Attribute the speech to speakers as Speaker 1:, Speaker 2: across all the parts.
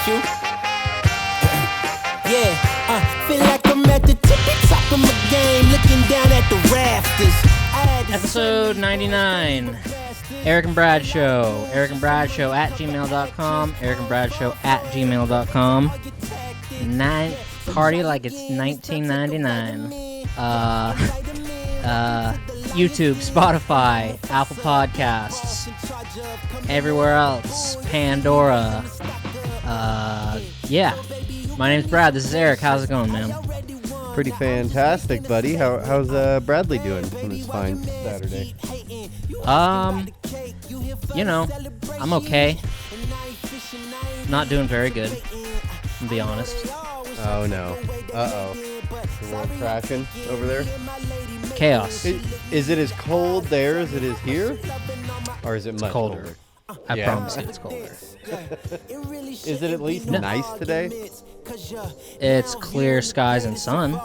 Speaker 1: with you. Feel like I'm at the tippy top of my game, looking down at the rafters.
Speaker 2: Episode 99, Erick and Brad Show. Erick and Brad Show at gmail.com. Erick and Brad Show at gmail.com. Party like it's 1999. YouTube, Spotify, Apple Podcasts, everywhere else, Pandora. Yeah. My name's Brad. This is Erick. How's it going, man?
Speaker 3: Pretty fantastic, buddy. How's Bradley doing on this fine Saturday?
Speaker 2: You know, I'm okay. Not doing very good, to be honest.
Speaker 3: Oh, no. Uh-oh. The world crashing over there?
Speaker 2: Chaos.
Speaker 3: Is it as cold there as it is here? Or is it much colder?
Speaker 2: I promise you it's colder.
Speaker 3: Is it at least nice today?
Speaker 2: It's clear skies and sun.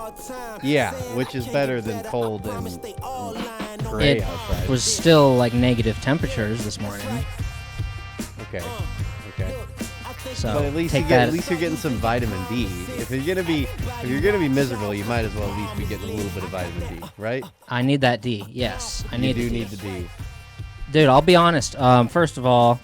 Speaker 3: Yeah, which is better than cold and gray outside.
Speaker 2: It was still like negative temperatures this morning.
Speaker 3: Okay.
Speaker 2: So
Speaker 3: but at least you're getting some vitamin D. If you're gonna be miserable, you might as well at least be getting a little bit of vitamin D, right?
Speaker 2: I need that D. Yes, I need.
Speaker 3: You do need the D.
Speaker 2: Dude, I'll be honest. First of all,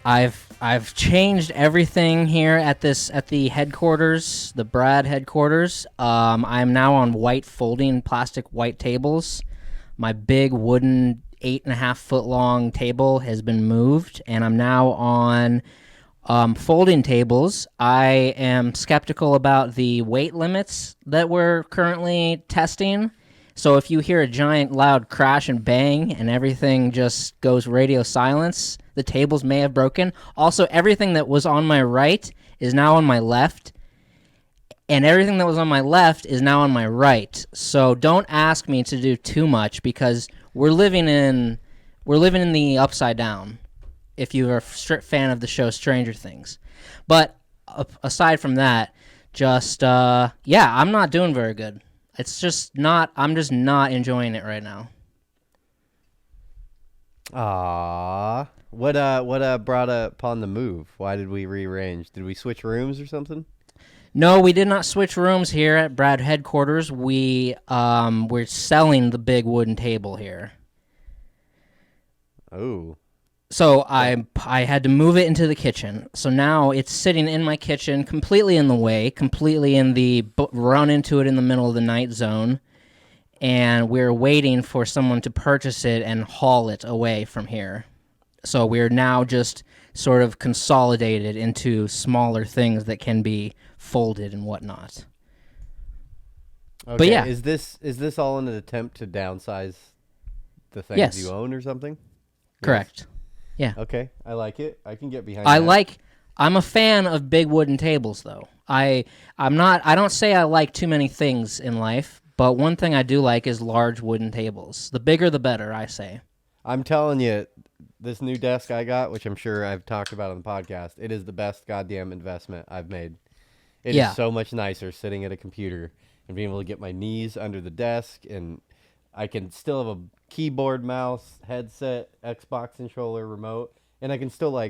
Speaker 2: I've changed everything here at the headquarters, the Brad headquarters. I'm now on white folding plastic white tables. My big wooden 8.5 foot long table has been moved, and I'm now on folding tables. I am skeptical about the weight limits that we're currently testing. So if you hear a giant loud crash and bang and everything just goes radio silence, the tables may have broken. Also, everything that was on my right is now on my left, and everything that was on my left is now on my right. So don't ask me to do too much because we're living in the upside down. If you're a strict fan of the show Stranger Things. But aside from that, just I'm not doing very good. It's just not. I'm just not enjoying it right now.
Speaker 3: Ah, what brought upon the move? Why did we rearrange? Did we switch rooms or something?
Speaker 2: No, we did not switch rooms here at Brad headquarters. We're selling the big wooden table here.
Speaker 3: Oh.
Speaker 2: So I had to move it into the kitchen. So now it's sitting in my kitchen, completely in the way, completely in the run into it in the middle of the night zone. And we're waiting for someone to purchase it and haul it away from here. So we're now just sort of consolidated into smaller things that can be folded and whatnot.
Speaker 3: Okay.
Speaker 2: But yeah.
Speaker 3: Is this all in an attempt to downsize the things you own or something?
Speaker 2: Correct.
Speaker 3: Yes.
Speaker 2: Yeah.
Speaker 3: Okay, I like it. I can get behind that.
Speaker 2: I'm a fan of big wooden tables, though. I don't say I like too many things in life, but one thing I do like is large wooden tables. The bigger, the better, I say.
Speaker 3: I'm telling you, this new desk I got, which I'm sure I've talked about on the podcast, it is the best goddamn investment I've made. It is so much nicer sitting at a computer and being able to get my knees under the desk, and I can still have a keyboard, mouse, headset, Xbox controller, remote, and I can still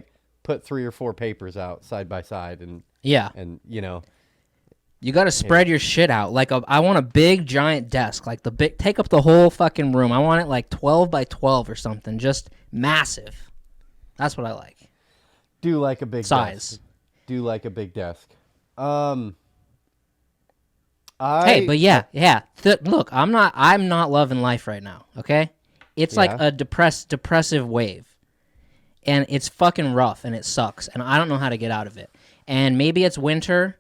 Speaker 3: put 3 or 4 papers out side by side, and
Speaker 2: you got to spread your shit out. I want a big giant desk, take up the whole fucking room. I want it 12 by 12 or something, just massive. That's what I like.
Speaker 3: Do like a big
Speaker 2: size.
Speaker 3: Desk. Do like a big desk.
Speaker 2: Look, I'm not loving life right now, okay? It's like a depressive wave. And it's fucking rough and it sucks and I don't know how to get out of it. And maybe it's winter.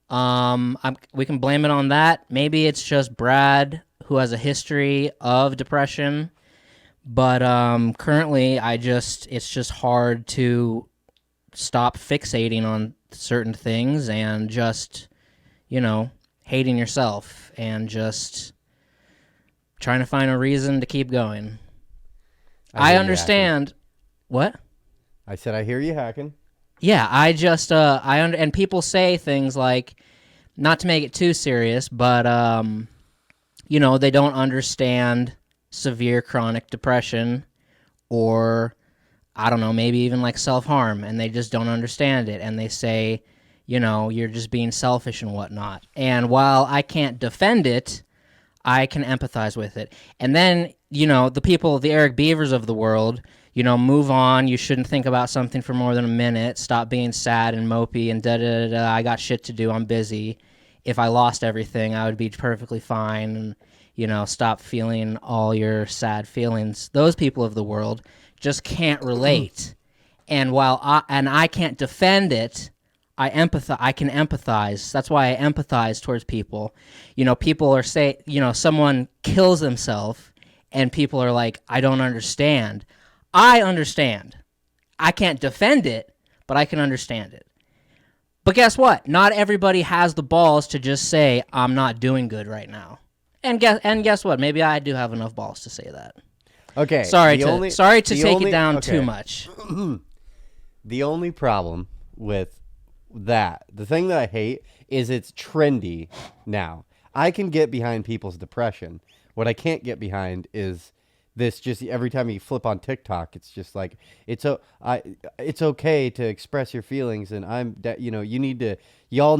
Speaker 2: We can blame it on that. Maybe it's just Brad who has a history of depression. But currently it's just hard to stop fixating on certain things and just, hating yourself and just trying to find a reason to keep going. I understand. What?
Speaker 3: I said I hear you hacking.
Speaker 2: Yeah, and people say things like, not to make it too serious, but they don't understand severe chronic depression or I don't know, maybe even like self-harm, and they just don't understand it, and they say, you're just being selfish and whatnot. And while I can't defend it, I can empathize with it. And then, the people, the Eric Beavers of the world, move on. You shouldn't think about something for more than a minute. Stop being sad and mopey and da-da-da-da. I got shit to do. I'm busy. If I lost everything, I would be perfectly fine. And, stop feeling all your sad feelings. Those people of the world just can't relate. And while I can't defend it, I can empathize. That's why I empathize towards people. People are someone kills themselves and people are like, I don't understand. I understand. I can't defend it, but I can understand it. But guess what? Not everybody has the balls to just say, I'm not doing good right now. And guess what? Maybe I do have enough balls to say that.
Speaker 3: Okay.
Speaker 2: Sorry to take it down too much.
Speaker 3: The only problem with that, the thing that I hate, is it's trendy now. I can get behind people's depression. What I can't get behind is this, just every time you flip on TikTok, it's just like, it's okay to express your feelings, and y'all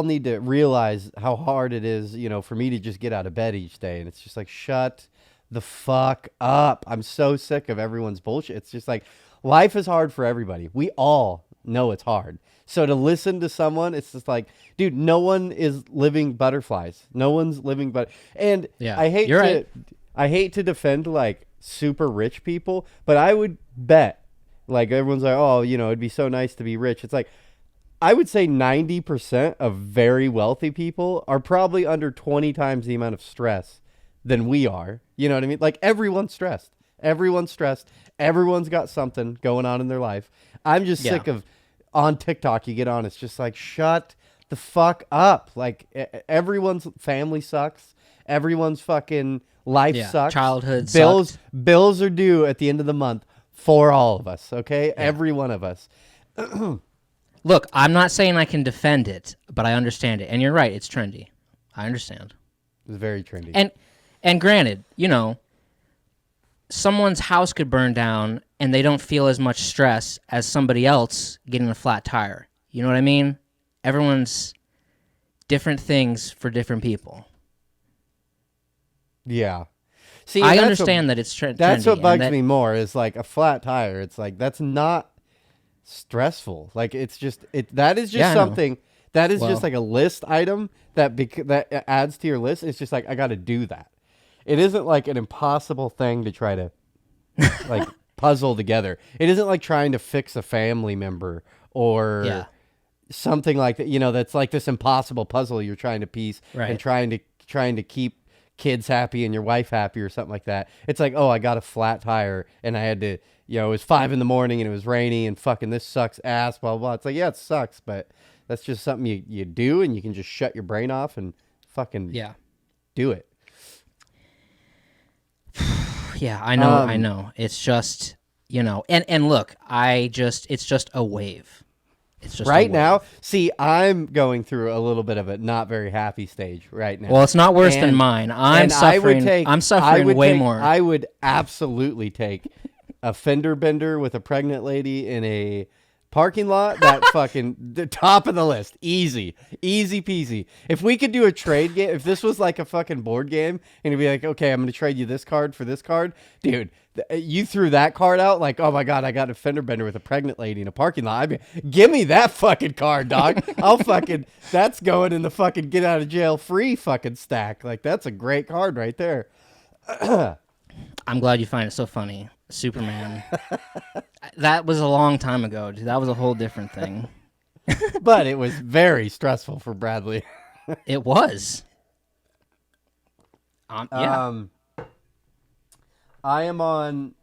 Speaker 3: need to realize how hard it is, for me to just get out of bed each day. And it's just like, shut the fuck up. I'm so sick of everyone's bullshit. It's just like, life is hard for everybody. We all know it's hard. So to listen to someone, it's just like, dude, no one is living butterflies. No one's living and
Speaker 2: yeah,
Speaker 3: I hate to defend like super rich people, but I would bet, like, everyone's like, oh, it'd be so nice to be rich. It's like, I would say 90% of very wealthy people are probably under 20 times the amount of stress than we are. You know what I mean? Like, everyone's stressed. Everyone's stressed. Everyone's got something going on in their life. I'm just sick of, on TikTok, you get on, it's just like, shut the fuck up. Like, everyone's family sucks. Everyone's fucking life sucks.
Speaker 2: Childhood
Speaker 3: bills
Speaker 2: sucked.
Speaker 3: Bills are due at the end of the month for all of us, okay? Yeah. Every one of us.
Speaker 2: Look, I'm not saying I can defend it, but I understand it. And you're right, it's trendy. I understand.
Speaker 3: It's very trendy.
Speaker 2: And granted, someone's house could burn down and they don't feel as much stress as somebody else getting a flat tire. You know what I mean? Everyone's different things for different people.
Speaker 3: Yeah. See,
Speaker 2: I understand that it's trendy.
Speaker 3: That's what bugs me more, is like a flat tire. It's like, that's not stressful. Like, it's just, that is just something that is just like a list item that adds to your list. It's just like, I got to do that. It isn't like an impossible thing to try to like puzzle together. It isn't like trying to fix a family member or something like that. That's like this impossible puzzle you're trying to piece and trying to keep kids happy and your wife happy or something like that. It's like, oh, I got a flat tire and I had to, it was 5 a.m. and it was rainy and fucking this sucks ass, blah, blah, blah. It's like, yeah, it sucks, but that's just something you do, and you can just shut your brain off and fucking do it.
Speaker 2: Yeah, I know. It's just, and look, it's just a wave. It's just
Speaker 3: right now. See, I'm going through a little bit of a not very happy stage right now.
Speaker 2: Well, it's not worse than mine. I'm suffering way more.
Speaker 3: I would absolutely take a fender bender with a pregnant lady in a parking lot. That fucking the top of the list. Easy peasy. If we could do a trade game, if this was like a fucking board game, and it'd be like, okay, I'm going to trade you this card for this card, dude. You threw that card out like, oh my God, I got a fender bender with a pregnant lady in a parking lot. Give me that fucking card, dog. That's going in the fucking get out of jail free fucking stack. Like, that's a great card right there.
Speaker 2: I'm glad you find it so funny. Superman. That was a long time ago, dude. That was a whole different thing.
Speaker 3: But it was very stressful for Bradley.
Speaker 2: It was.
Speaker 3: I am on.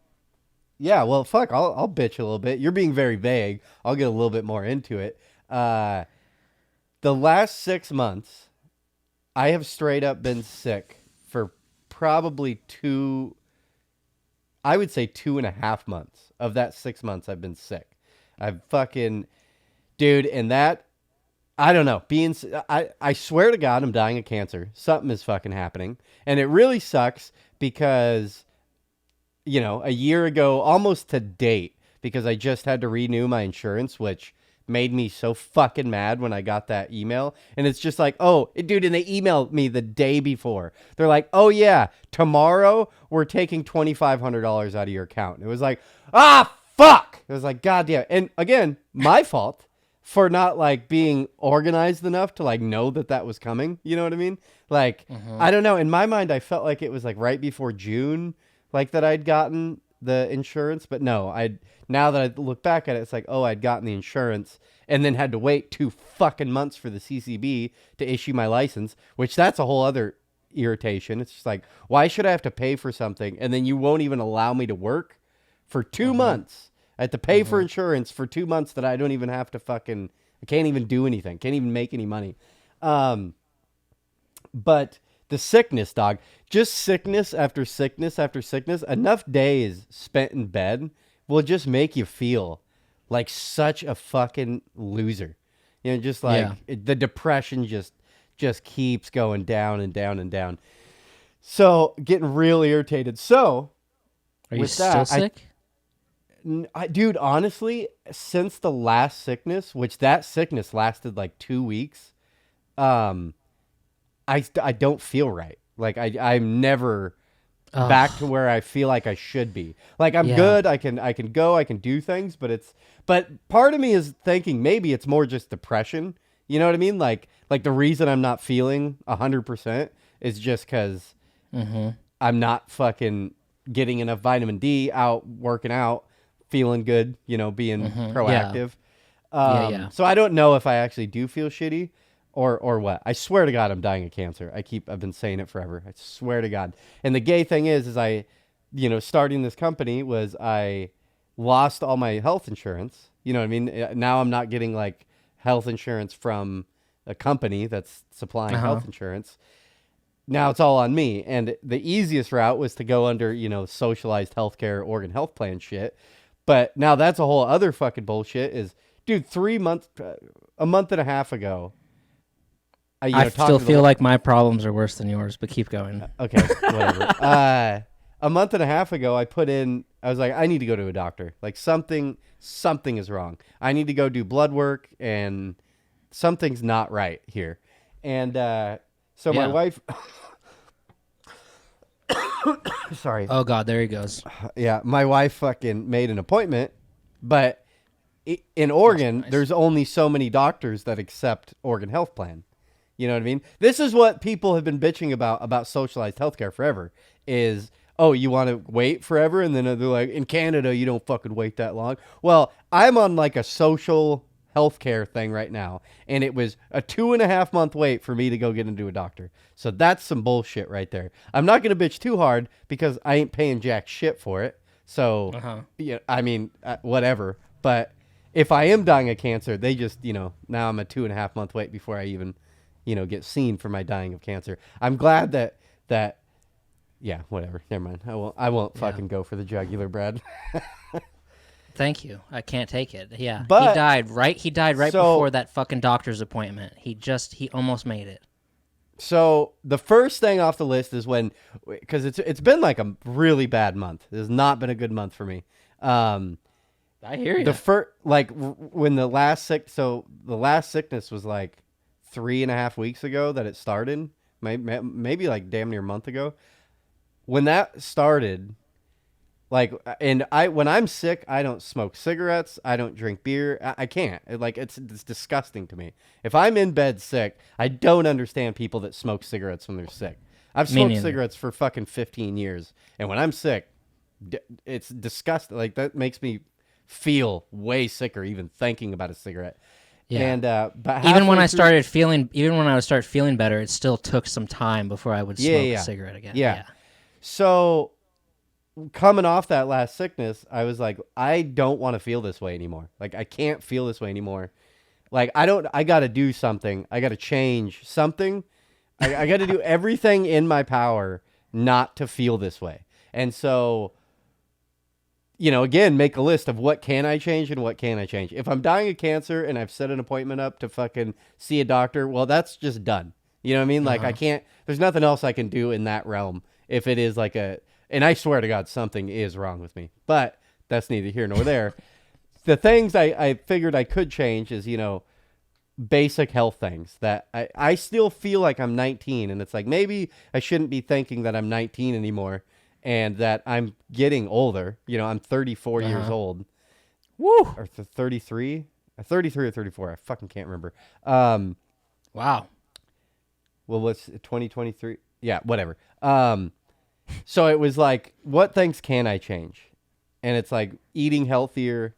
Speaker 3: Yeah, well, fuck. I'll bitch a little bit. You're being very vague. I'll get a little bit more into it. The last 6 months, I have straight up been sick for probably I would say 2.5 months. Of that 6 months, I've been sick. I've fucking, dude, and that, I don't know. I swear to God, I'm dying of cancer. Something is fucking happening, and it really sucks because a year ago, almost to date, because I just had to renew my insurance, which made me so fucking mad when I got that email. And it's just like, oh, dude, and they emailed me the day before. They're like, oh, yeah, tomorrow we're taking $2,500 out of your account. And it was like, fuck. It was like, goddamn. And again, my fault for not like being organized enough to like know that was coming. You know what I mean? Like, I don't know. In my mind, I felt like it was like right before June, like that I'd gotten the insurance. But no, now that I look back at it, it's like, oh, I'd gotten the insurance and then had to wait 2 fucking months for the CCB to issue my license, which that's a whole other irritation. It's just like, why should I have to pay for something and then you won't even allow me to work for 2 months? I have to pay for insurance for 2 months that I don't even have to I can't even do anything. Can't even make any money. But the sickness, dog, just sickness after sickness after sickness, enough days spent in bed will just make you feel like such a fucking loser. Just like the depression just keeps going down and down and down. So getting real irritated. So
Speaker 2: are you still sick?
Speaker 3: Dude, honestly, since the last sickness, which that sickness lasted like 2 weeks, I don't feel right. Like I'm never back to where I feel like I should be. Like I'm good. I can go. I can do things. But part of me is thinking maybe it's more just depression. You know what I mean? Like the reason I'm not feeling 100% is just because I'm not fucking getting enough vitamin D out, working out, feeling good. Being proactive. So I don't know if I actually do feel shitty. Or what? I swear to God, I'm dying of cancer. I've been saying it forever. I swear to God. And the gay thing is I, starting this company was I lost all my health insurance. You know what I mean? Now I'm not getting like health insurance from a company that's supplying health insurance. Now it's all on me. And the easiest route was to go under, socialized healthcare, Oregon health plan shit. But now that's a whole other fucking bullshit is, dude, a month and a half ago,
Speaker 2: I still feel like my problems are worse than yours, but keep going.
Speaker 3: Okay, whatever. A month and a half ago, I was like, I need to go to a doctor. Like something is wrong. I need to go do blood work and something's not right here. And so my wife, sorry.
Speaker 2: Oh God, there he goes.
Speaker 3: Yeah, my wife fucking made an appointment, but in Oregon, there's only so many doctors that accept Oregon Health Plan. You know what I mean? This is what people have been bitching about socialized healthcare forever is, oh, you want to wait forever? And then they're like, in Canada, you don't fucking wait that long. Well, I'm on like a social healthcare thing right now. And it was a 2.5 month wait for me to go get into a doctor. So that's some bullshit right there. I'm not going to bitch too hard because I ain't paying jack shit for it. So, I mean, whatever. But if I am dying of cancer, they just, now I'm a 2.5 month wait before I even get seen for my dying of cancer. I'm glad that yeah, whatever. Never mind. I won't fucking go for the jugular, Brad.
Speaker 2: Thank you. I can't take it. Yeah.
Speaker 3: But,
Speaker 2: he died right before that fucking doctor's appointment. He almost made it.
Speaker 3: So the first thing off the list is because it's been like a really bad month. It has not been a good month for me.
Speaker 2: I hear you.
Speaker 3: When the last sickness was like 3.5 weeks ago that it started, maybe like damn near a month ago. When that started, when I'm sick, I don't smoke cigarettes, I don't drink beer, I can't. It's disgusting to me. If I'm in bed sick, I don't understand people that smoke cigarettes when they're sick. I've smoked cigarettes for fucking 15 years, and when I'm sick, it's disgusting. Like that makes me feel way sicker even thinking about a cigarette.
Speaker 2: Yeah.
Speaker 3: And but
Speaker 2: even when I started feeling better, it still took some time before I would smoke a cigarette again.
Speaker 3: Yeah. So coming off that last sickness, I was like, I don't want to feel this way anymore. Like I can't feel this way anymore. Like I got to do something. I got to change something. I got to do everything in my power not to feel this way. And so, again, make a list of what can I change and what can I change. If I'm dying of cancer and I've set an appointment up to fucking see a doctor, well, that's just done. You know what I mean? Like I can't, there's nothing else I can do in that realm. If it is like and I swear to God, something is wrong with me. But that's neither here nor there. The things I figured I could change is, basic health things that I still feel like I'm 19, and it's like maybe I shouldn't be thinking that I'm 19 anymore and that I'm getting older. I'm 34 years old.
Speaker 2: Woo!
Speaker 3: Or 33? 33 or 34. I fucking can't remember.
Speaker 2: Wow.
Speaker 3: Well, what's 2023? Yeah, whatever. So it was like, what things can I change? And it's like eating healthier,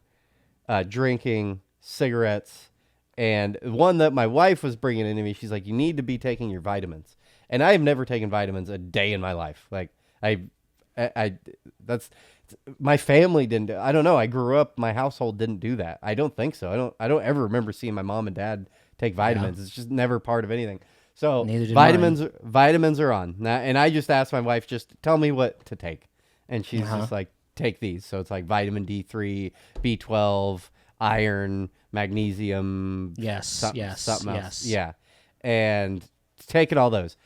Speaker 3: drinking, cigarettes, and one that my wife was bringing into me. She's like, you need to be taking your vitamins. And I have never taken vitamins a day in my life. Like that's my family didn't. I don't know. I grew up. My household didn't do that. I don't think so. I don't ever remember seeing my mom and dad take vitamins. Yeah. It's just never part of anything. So vitamins are on now, and I just asked my wife, just tell me what to take, and she's just like, take these. So it's like vitamin D3, B12, iron, magnesium. Something else. Yeah, and taking all those.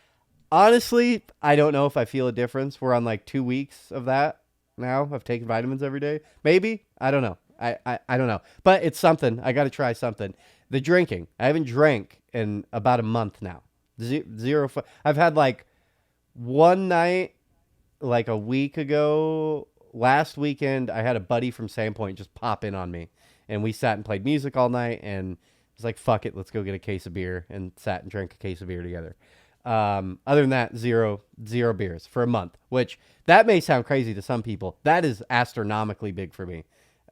Speaker 3: Honestly, I don't know if I feel a difference. We're on like 2 weeks of that now. I've taken vitamins every day. Maybe. I don't know. I don't know. But it's something. I got to try something. The drinking. I haven't drank in about a month now. Zero. I've had like one night, like a week ago, last weekend, I had a buddy from Sandpoint just pop in on me. And we sat and played music all night. And I was like, fuck it. Let's go get a case of beer. And sat and drank a case of beer together. Other than that, zero beers for a month, which that may sound crazy to some people. That is astronomically big for me.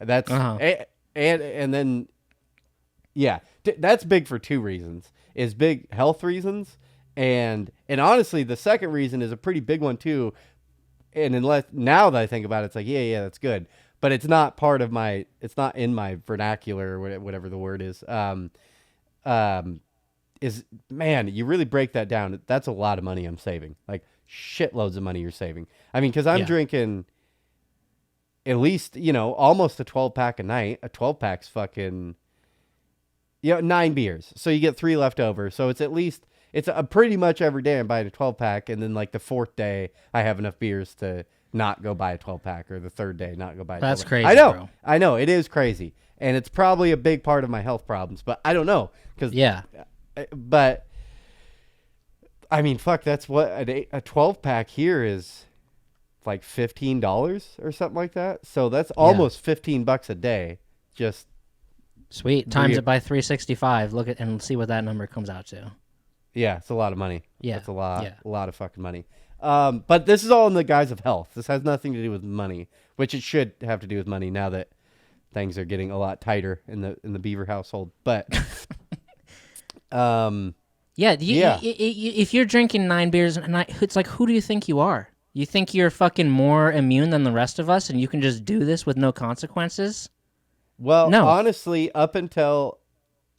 Speaker 3: That's and then yeah, that's big for two reasons. Is big health reasons, and honestly, the second reason is a pretty big one too. And unless now that I think about it, it's like yeah, that's good, but it's not part of my. It's not in my vernacular or whatever the word is. Is man, you really break that down. That's a lot of money I'm saving. Like shitloads of money you're saving. I mean, because I'm drinking at least, almost a 12-pack a night. A 12-pack's fucking, 9 beers. So you get 3 left over. So it's at least, it's a pretty much every day I'm buying a 12-pack. And then like the 4th day, I have enough beers to not go buy a 12-pack, or the 3rd day, not go buy a 12-pack.
Speaker 2: That's crazy,
Speaker 3: bro. I know. It is crazy. And it's probably a big part of my health problems. But I don't know. But I mean, fuck, that's what a 12-pack here is, like $15 or something like that. So that's almost $15 a day. Just
Speaker 2: sweet. Times it by 365. Look at and see what that number comes out to.
Speaker 3: Yeah, it's a lot of money.
Speaker 2: Yeah,
Speaker 3: it's a lot of fucking money. But this is all in the guise of health. This has nothing to do with money, which it should have to do with money now that things are getting a lot tighter in the Beaver household. But
Speaker 2: if you're drinking 9 beers a night, it's like, who do you think you are? You think you're fucking more immune than the rest of us, and you can just do this with no consequences?
Speaker 3: Well, no. Honestly, up until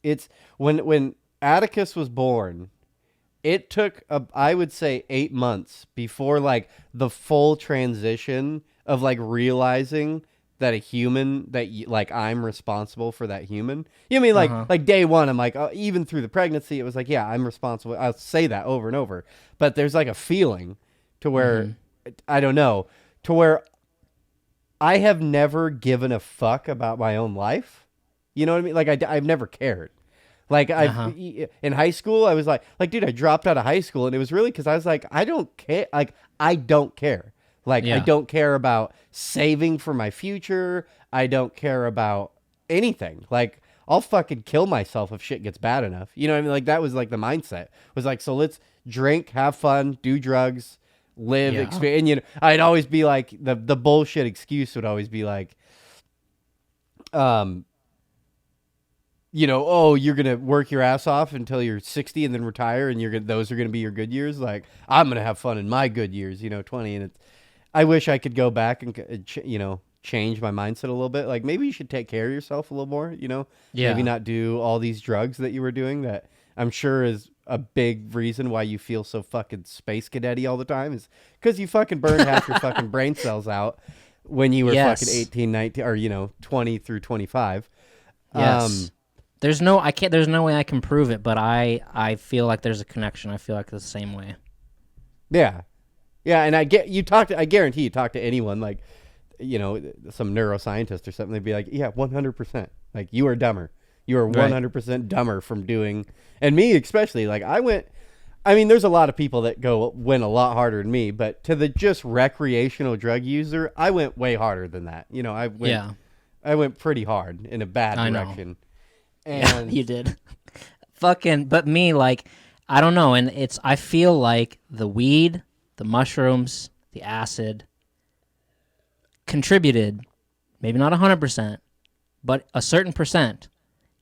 Speaker 3: it's when Atticus was born, it took I would say 8 months before like the full transition of like realizing that a human like I'm responsible for that human. You know what I mean? Like day one, I'm like, even through the pregnancy, it was like, yeah, I'm responsible. I'll say that over and over, but there's like a feeling to where I don't know, to where I have never given a fuck about my own life. You know what I mean? Like I've never cared. Like in high school, I was like, dude, I dropped out of high school, and it was really because I was like, I don't care. Like I don't care. Like I don't care about saving for my future. I don't care about anything. Like I'll fucking kill myself if shit gets bad enough. You know what I mean? Like that was like the mindset. Was like, so let's drink, have fun, do drugs, live, experience. And I'd always be like, the bullshit excuse would always be like, oh, you're gonna work your ass off until you're 60 and then retire, and those are gonna be your good years. Like I'm gonna have fun in my good years, 20. And I wish I could go back and change my mindset a little bit. Like maybe you should take care of yourself a little more. Maybe not do all these drugs that you were doing. That I'm sure is a big reason why you feel so fucking space cadet-y all the time, is because you fucking burned half your fucking brain cells out when you were fucking 18, 19, or 20 through 25.
Speaker 2: Yes. There's no way I can prove it, but I feel like there's a connection. I feel like the same way.
Speaker 3: Yeah. Yeah, and I guarantee you talk to anyone like, some neuroscientist or something. They'd be like, yeah, 100%. Like, you are dumber. You are 100% dumber from doing, and me especially. Like, there's a lot of people that went a lot harder than me, but to the just recreational drug user, I went way harder than that. I went pretty hard in a bad direction. And
Speaker 2: yeah, you did. But me, like, I don't know, and I feel like the weed, the mushrooms, the acid contributed, maybe not 100%, but a certain percent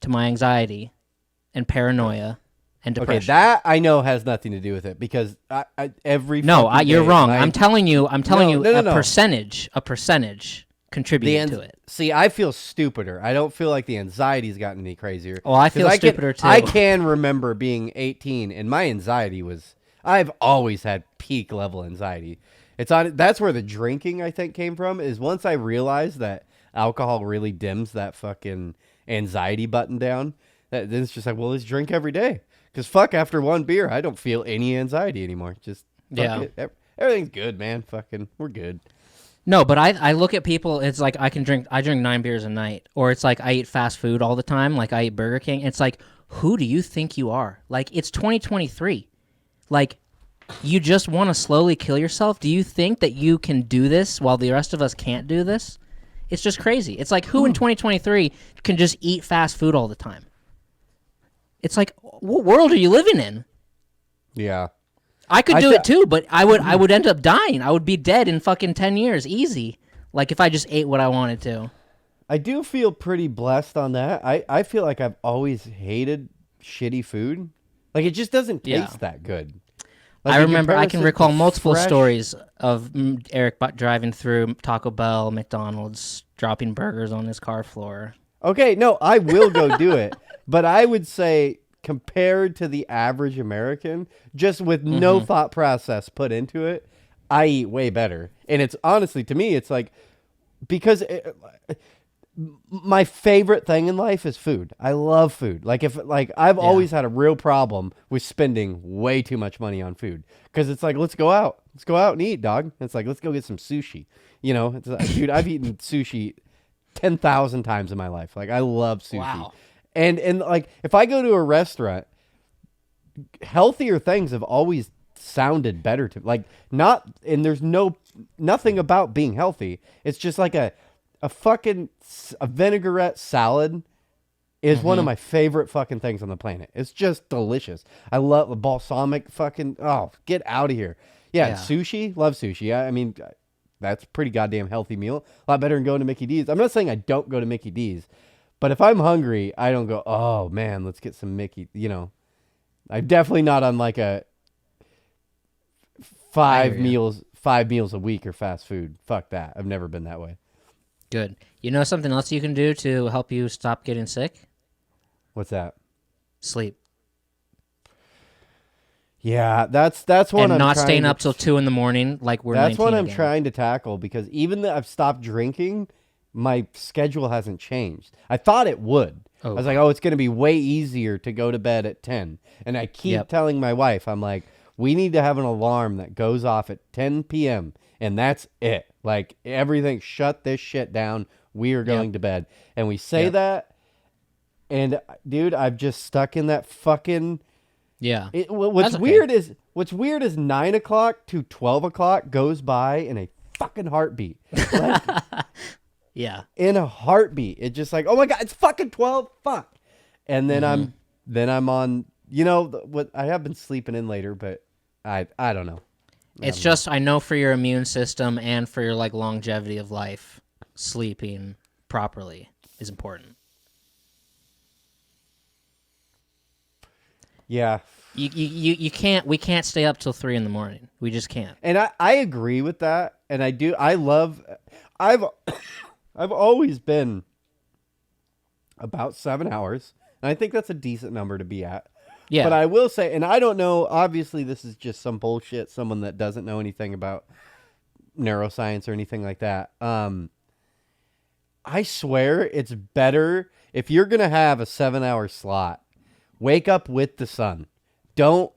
Speaker 2: to my anxiety and paranoia and depression.
Speaker 3: Okay, that I know has nothing to do with it because
Speaker 2: you're wrong. I'm telling you, a percentage contributed to it.
Speaker 3: See, I feel stupider. I don't feel like the anxiety's gotten any crazier.
Speaker 2: Oh, I feel stupider too.
Speaker 3: I can remember being 18 and my anxiety I've always had peak level anxiety. That's where the drinking, I think, came from, is once I realized that alcohol really dims that fucking anxiety button down, then it's just like, well, let's drink every day. Because after one beer, I don't feel any anxiety anymore. Just, everything's good, man. We're good.
Speaker 2: No, but I look at people, it's like I drink 9 beers a night. Or it's like I eat fast food all the time, like I eat Burger King. It's like, who do you think you are? Like, it's 2023. Like, you just want to slowly kill yourself? Do you think that you can do this while the rest of us can't do this? It's just crazy. It's like, who in 2023 can just eat fast food all the time? It's like, what world are you living in?
Speaker 3: Yeah.
Speaker 2: I could do it too, but I would end up dying. I would be dead in fucking 10 years, easy. Like, if I just ate what I wanted to.
Speaker 3: I do feel pretty blessed on that. I feel like I've always hated shitty food. Like, it just doesn't taste that good. Like,
Speaker 2: I can recall multiple stories of Eric driving through Taco Bell, McDonald's, dropping burgers on his car floor.
Speaker 3: Okay, no, I will go do it. But I would say, compared to the average American, just with no thought process put into it, I eat way better. And it's honestly, to me, it's like, because my favorite thing in life is food. I love food. I've always had a real problem with spending way too much money on food, because it's like, let's go out and eat, dog. It's like, let's go get some sushi. It's like, dude, I've eaten sushi 10,000 times in my life. Like, I love sushi.
Speaker 2: Wow.
Speaker 3: And like, if I go to a restaurant, healthier things have always sounded better to like, there's nothing about being healthy. It's just like a vinaigrette salad is one of my favorite fucking things on the planet. It's just delicious. I love the balsamic get out of here. Yeah. Sushi, love sushi. I mean, that's a pretty goddamn healthy meal. A lot better than going to Mickey D's. I'm not saying I don't go to Mickey D's, but if I'm hungry, I don't go, oh man, let's get some Mickey. I'm definitely not on like a five meals a week or fast food. Fuck that. I've never been that way.
Speaker 2: Good. You know something else you can do to help you stop getting sick?
Speaker 3: What's that?
Speaker 2: Sleep.
Speaker 3: Yeah, that's one.
Speaker 2: And
Speaker 3: I'm
Speaker 2: not staying up till 2 a.m. like we're.
Speaker 3: That's what I'm
Speaker 2: again.
Speaker 3: trying to tackle, because even though I've stopped drinking, my schedule hasn't changed. I thought it would. I was like, it's going to be way easier to go to bed at 10. And I keep telling my wife, I'm like, we need to have an alarm that goes off at 10 p.m. and that's it. Like, everything, shut this shit down. We are going to bed. And we say that, and dude, I've just stuck in that fucking.
Speaker 2: Yeah.
Speaker 3: What's weird is 9 o'clock to 12 o'clock goes by in a fucking heartbeat. Like,
Speaker 2: yeah.
Speaker 3: In a heartbeat. It's just like, oh my God, it's fucking 12. Fuck. And then I'm on, what I have been sleeping in later, but I don't know.
Speaker 2: It's just, I know for your immune system and for your like longevity of life, sleeping properly is important.
Speaker 3: Yeah.
Speaker 2: We can't stay up till 3 a.m. We just can't.
Speaker 3: And I agree with that. And I've always been about 7 hours. And I think that's a decent number to be at. Yeah. But I will say, and I don't know, obviously this is just some bullshit, someone that doesn't know anything about neuroscience or anything like that. I swear it's better if you're going to have a 7-hour slot, wake up with the sun. Don't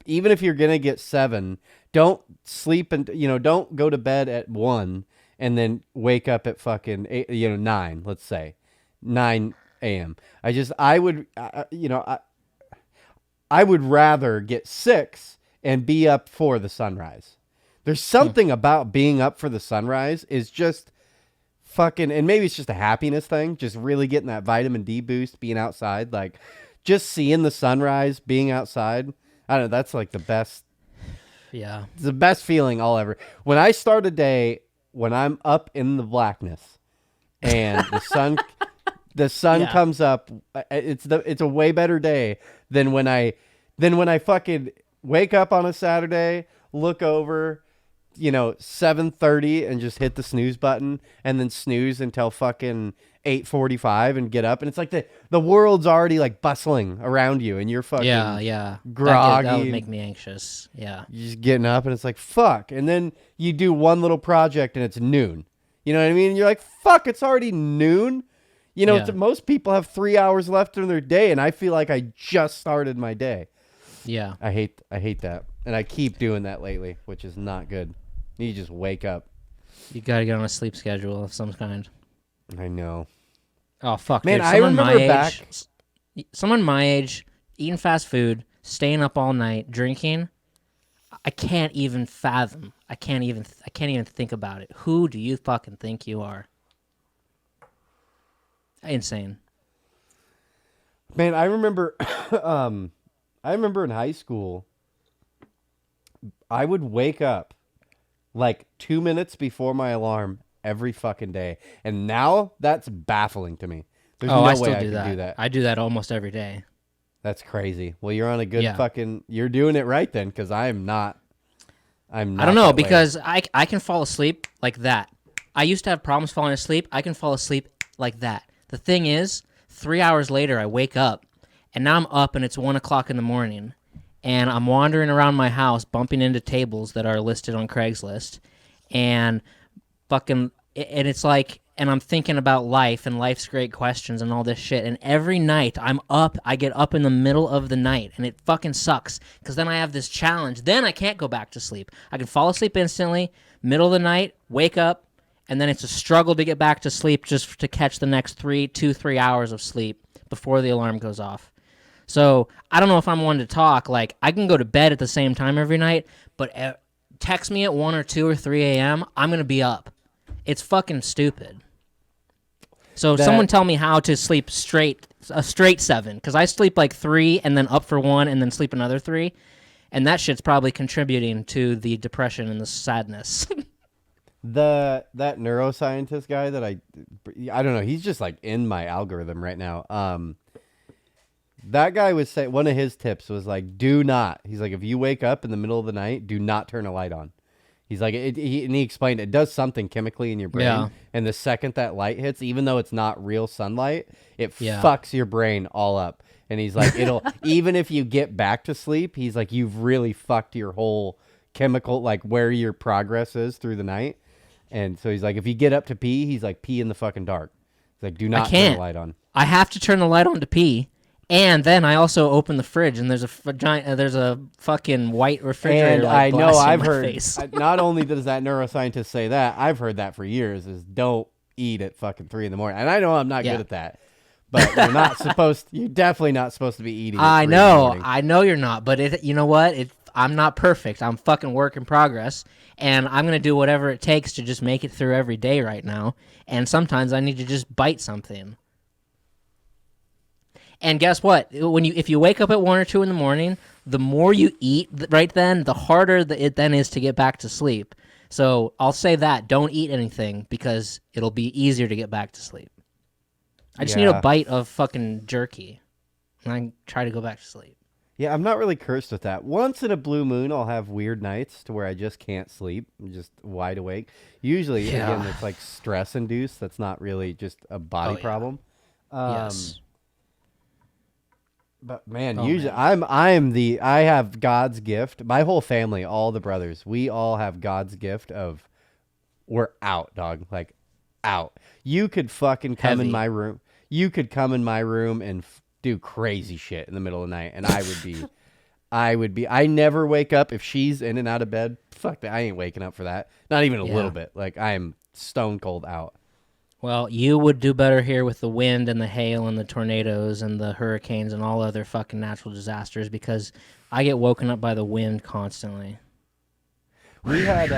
Speaker 3: even if you're gonna get 7, don't sleep and don't go to bed at 1 and then wake up at fucking 8, 9. Let's say 9 a.m. I would rather get 6 and be up for the sunrise. There's something about being up for the sunrise is just fucking, and maybe it's just a happiness thing, just really getting that vitamin D boost, being outside, like just seeing the sunrise, being outside. I don't know, that's like the best.
Speaker 2: Yeah.
Speaker 3: It's the best feeling I'll ever. When I start a day, when I'm up in the blackness and the sun comes up, it's a way better day than when I fucking wake up on a Saturday, look over, 7:30 and just hit the snooze button and then snooze until fucking 8:45 and get up, and it's like the world's already like bustling around you and you're fucking groggy.
Speaker 2: That would make me anxious. Yeah.
Speaker 3: You're just getting up and it's like fuck, and then you do one little project and it's noon. You know what I mean? And you're like fuck, it's already noon. Most people have 3 hours left in their day, and I feel like I just started my day.
Speaker 2: Yeah.
Speaker 3: I hate that. And I keep doing that lately, which is not good. You just wake up.
Speaker 2: You got to get on a sleep schedule of some kind.
Speaker 3: I know.
Speaker 2: Oh, fuck.
Speaker 3: Man,
Speaker 2: dude.
Speaker 3: I remember
Speaker 2: Someone my age, eating fast food, staying up all night, drinking. I can't even fathom. I can't even think about it. Who do you fucking think you are? Insane.
Speaker 3: Man, I remember in high school, I would wake up like 2 minutes before my alarm every fucking day. And now that's baffling to me. There's no way I can do that.
Speaker 2: I do that almost every day.
Speaker 3: That's crazy. Well, you're on a good you're doing it right then, because I'm not. I don't
Speaker 2: know, because I can fall asleep like that. I used to have problems falling asleep. I can fall asleep like that. The thing is, 3 hours later, I wake up, and now I'm up, and it's 1 o'clock in the morning, and I'm wandering around my house, bumping into tables that are listed on Craigslist, and it's like, and I'm thinking about life and life's great questions and all this shit, and every night I'm up, I get up in the middle of the night, and it fucking sucks, because then I have this challenge, then I can't go back to sleep. I can fall asleep instantly, middle of the night, wake up, and then it's a struggle to get back to sleep just to catch the next 3 hours of sleep before the alarm goes off. So I don't know if I'm one to talk. Like, I can go to bed at the same time every night, but text me at 1 or 2 or 3 a.m., I'm going to be up. It's fucking stupid. So someone tell me how to sleep a straight 7, because I sleep like 3 and then up for 1 and then sleep another 3, and that shit's probably contributing to the depression and the sadness.
Speaker 3: That neuroscientist guy that I don't know, he's just like in my algorithm right now. That guy was saying, one of his tips was like, he's like, if you wake up in the middle of the night, do not turn a light on. He's like, and he explained it does something chemically in your brain. Yeah. And the second that light hits, even though it's not real sunlight, it fucks your brain all up. And he's like, even if you get back to sleep, he's like, you've really fucked your whole chemical, like where your progress is through the night. And so he's like, if you get up to pee, he's like, pee in the fucking dark. He's like, do not turn the light on.
Speaker 2: I have to turn the light on to pee. And then I also open the fridge, and there's a fucking white refrigerator.
Speaker 3: And I know I've heard.
Speaker 2: Face.
Speaker 3: Not only does that neuroscientist say that, I've heard that for years. Is don't eat at fucking 3 a.m. And I know I'm not good at that, but you're not supposed. You're definitely not supposed to be eating.
Speaker 2: I know you're not. But you know what? I'm not perfect. I'm fucking work in progress, and I'm gonna do whatever it takes to just make it through every day right now. And sometimes I need to just bite something. And guess what? If you wake up at 1 or 2 in the morning, the more you eat right then, the harder it then is to get back to sleep. So I'll say that. Don't eat anything, because it'll be easier to get back to sleep. I just need a bite of fucking jerky, and I try to go back to sleep.
Speaker 3: Yeah, I'm not really cursed with that. Once in a blue moon, I'll have weird nights to where I just can't sleep. I'm just wide awake. Usually, again, it's like stress-induced. That's not really just a body problem.
Speaker 2: Yes.
Speaker 3: But man, usually I have God's gift. My whole family, all the brothers, we all have God's gift of we're out, dog. Like out. You could fucking come in my room. You could come in my room and do crazy shit in the middle of the night, and I never wake up if she's in and out of bed. Fuck that. I ain't waking up for that. Not even a little bit. Like, I am stone cold out.
Speaker 2: Well, you would do better here with the wind and the hail and the tornadoes and the hurricanes and all other fucking natural disasters, because I get woken up by the wind constantly.
Speaker 3: We had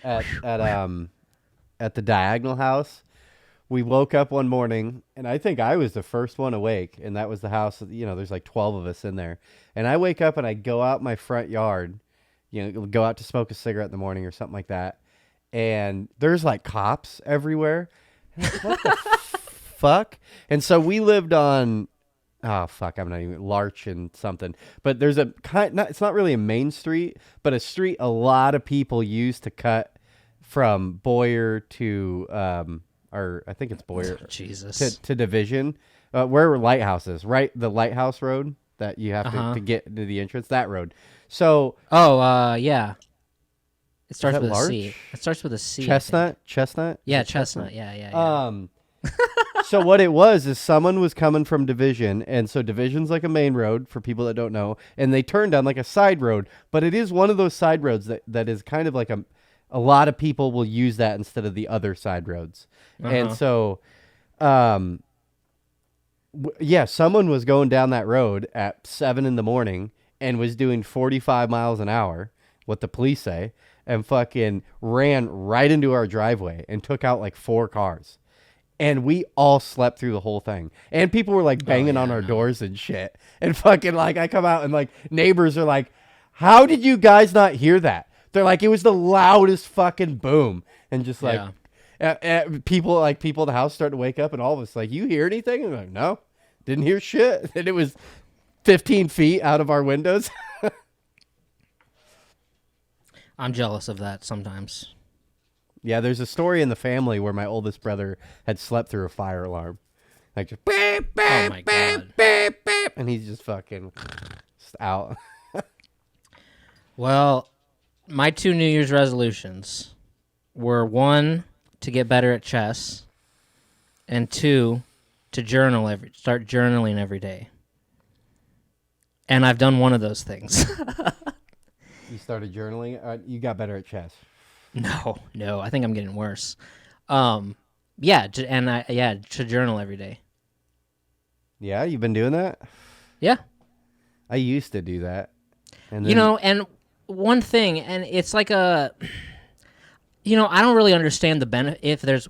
Speaker 3: at the Diagonal house, we woke up one morning, and I think I was the first one awake, and that was the house. There's like 12 of us in there, and I wake up and I go out my front yard, go out to smoke a cigarette in the morning or something like that, and there's like cops everywhere. And I'm like, what the fuck? And so we lived on, oh fuck, I'm not even Larch and something, but there's it's not really a main street, but a street a lot of people use to cut from Boyer to or I think it's Boyer
Speaker 2: Jesus
Speaker 3: to Division, where Lighthouse is, right? The Lighthouse Road that you have to get to the entrance, that road. So
Speaker 2: yeah, it starts with
Speaker 3: Larch?
Speaker 2: a C. It starts with a C.
Speaker 3: Chestnut.
Speaker 2: Yeah, Chestnut. Yeah.
Speaker 3: So what it was is someone was coming from Division, and so Division's like a main road for people that don't know, and they turned on like a side road, but it is one of those side roads that is kind of like a lot of people will use that instead of the other side roads. And so, someone was going down that road at 7 a.m. and was doing 45 miles an hour, what the police say, and fucking ran right into our driveway and took out like 4 cars. And we all slept through the whole thing. And people were like banging on our doors and shit. And fucking like, I come out and like neighbors are like, how did you guys not hear that? They're like, it was the loudest fucking boom. And just like, people in the house start to wake up, and all of us like, you hear anything? And I'm like, no, didn't hear shit. And it was 15 feet out of our windows.
Speaker 2: I'm jealous of that sometimes.
Speaker 3: Yeah, there's a story in the family where my oldest brother had slept through a fire alarm. Like, just beep, beep,
Speaker 2: Oh my God.
Speaker 3: beep, beep, beep, and he's just fucking just out.
Speaker 2: Well, my 2 New Year's resolutions were 1, to get better at chess, and 2, to start journaling every day. And I've done one of those things.
Speaker 3: You started journaling? You got better at chess.
Speaker 2: No, I think I'm getting worse. To journal every day.
Speaker 3: Yeah, you've been doing that?
Speaker 2: Yeah.
Speaker 3: I used to do that. And then,
Speaker 2: and one thing, and it's like I don't really understand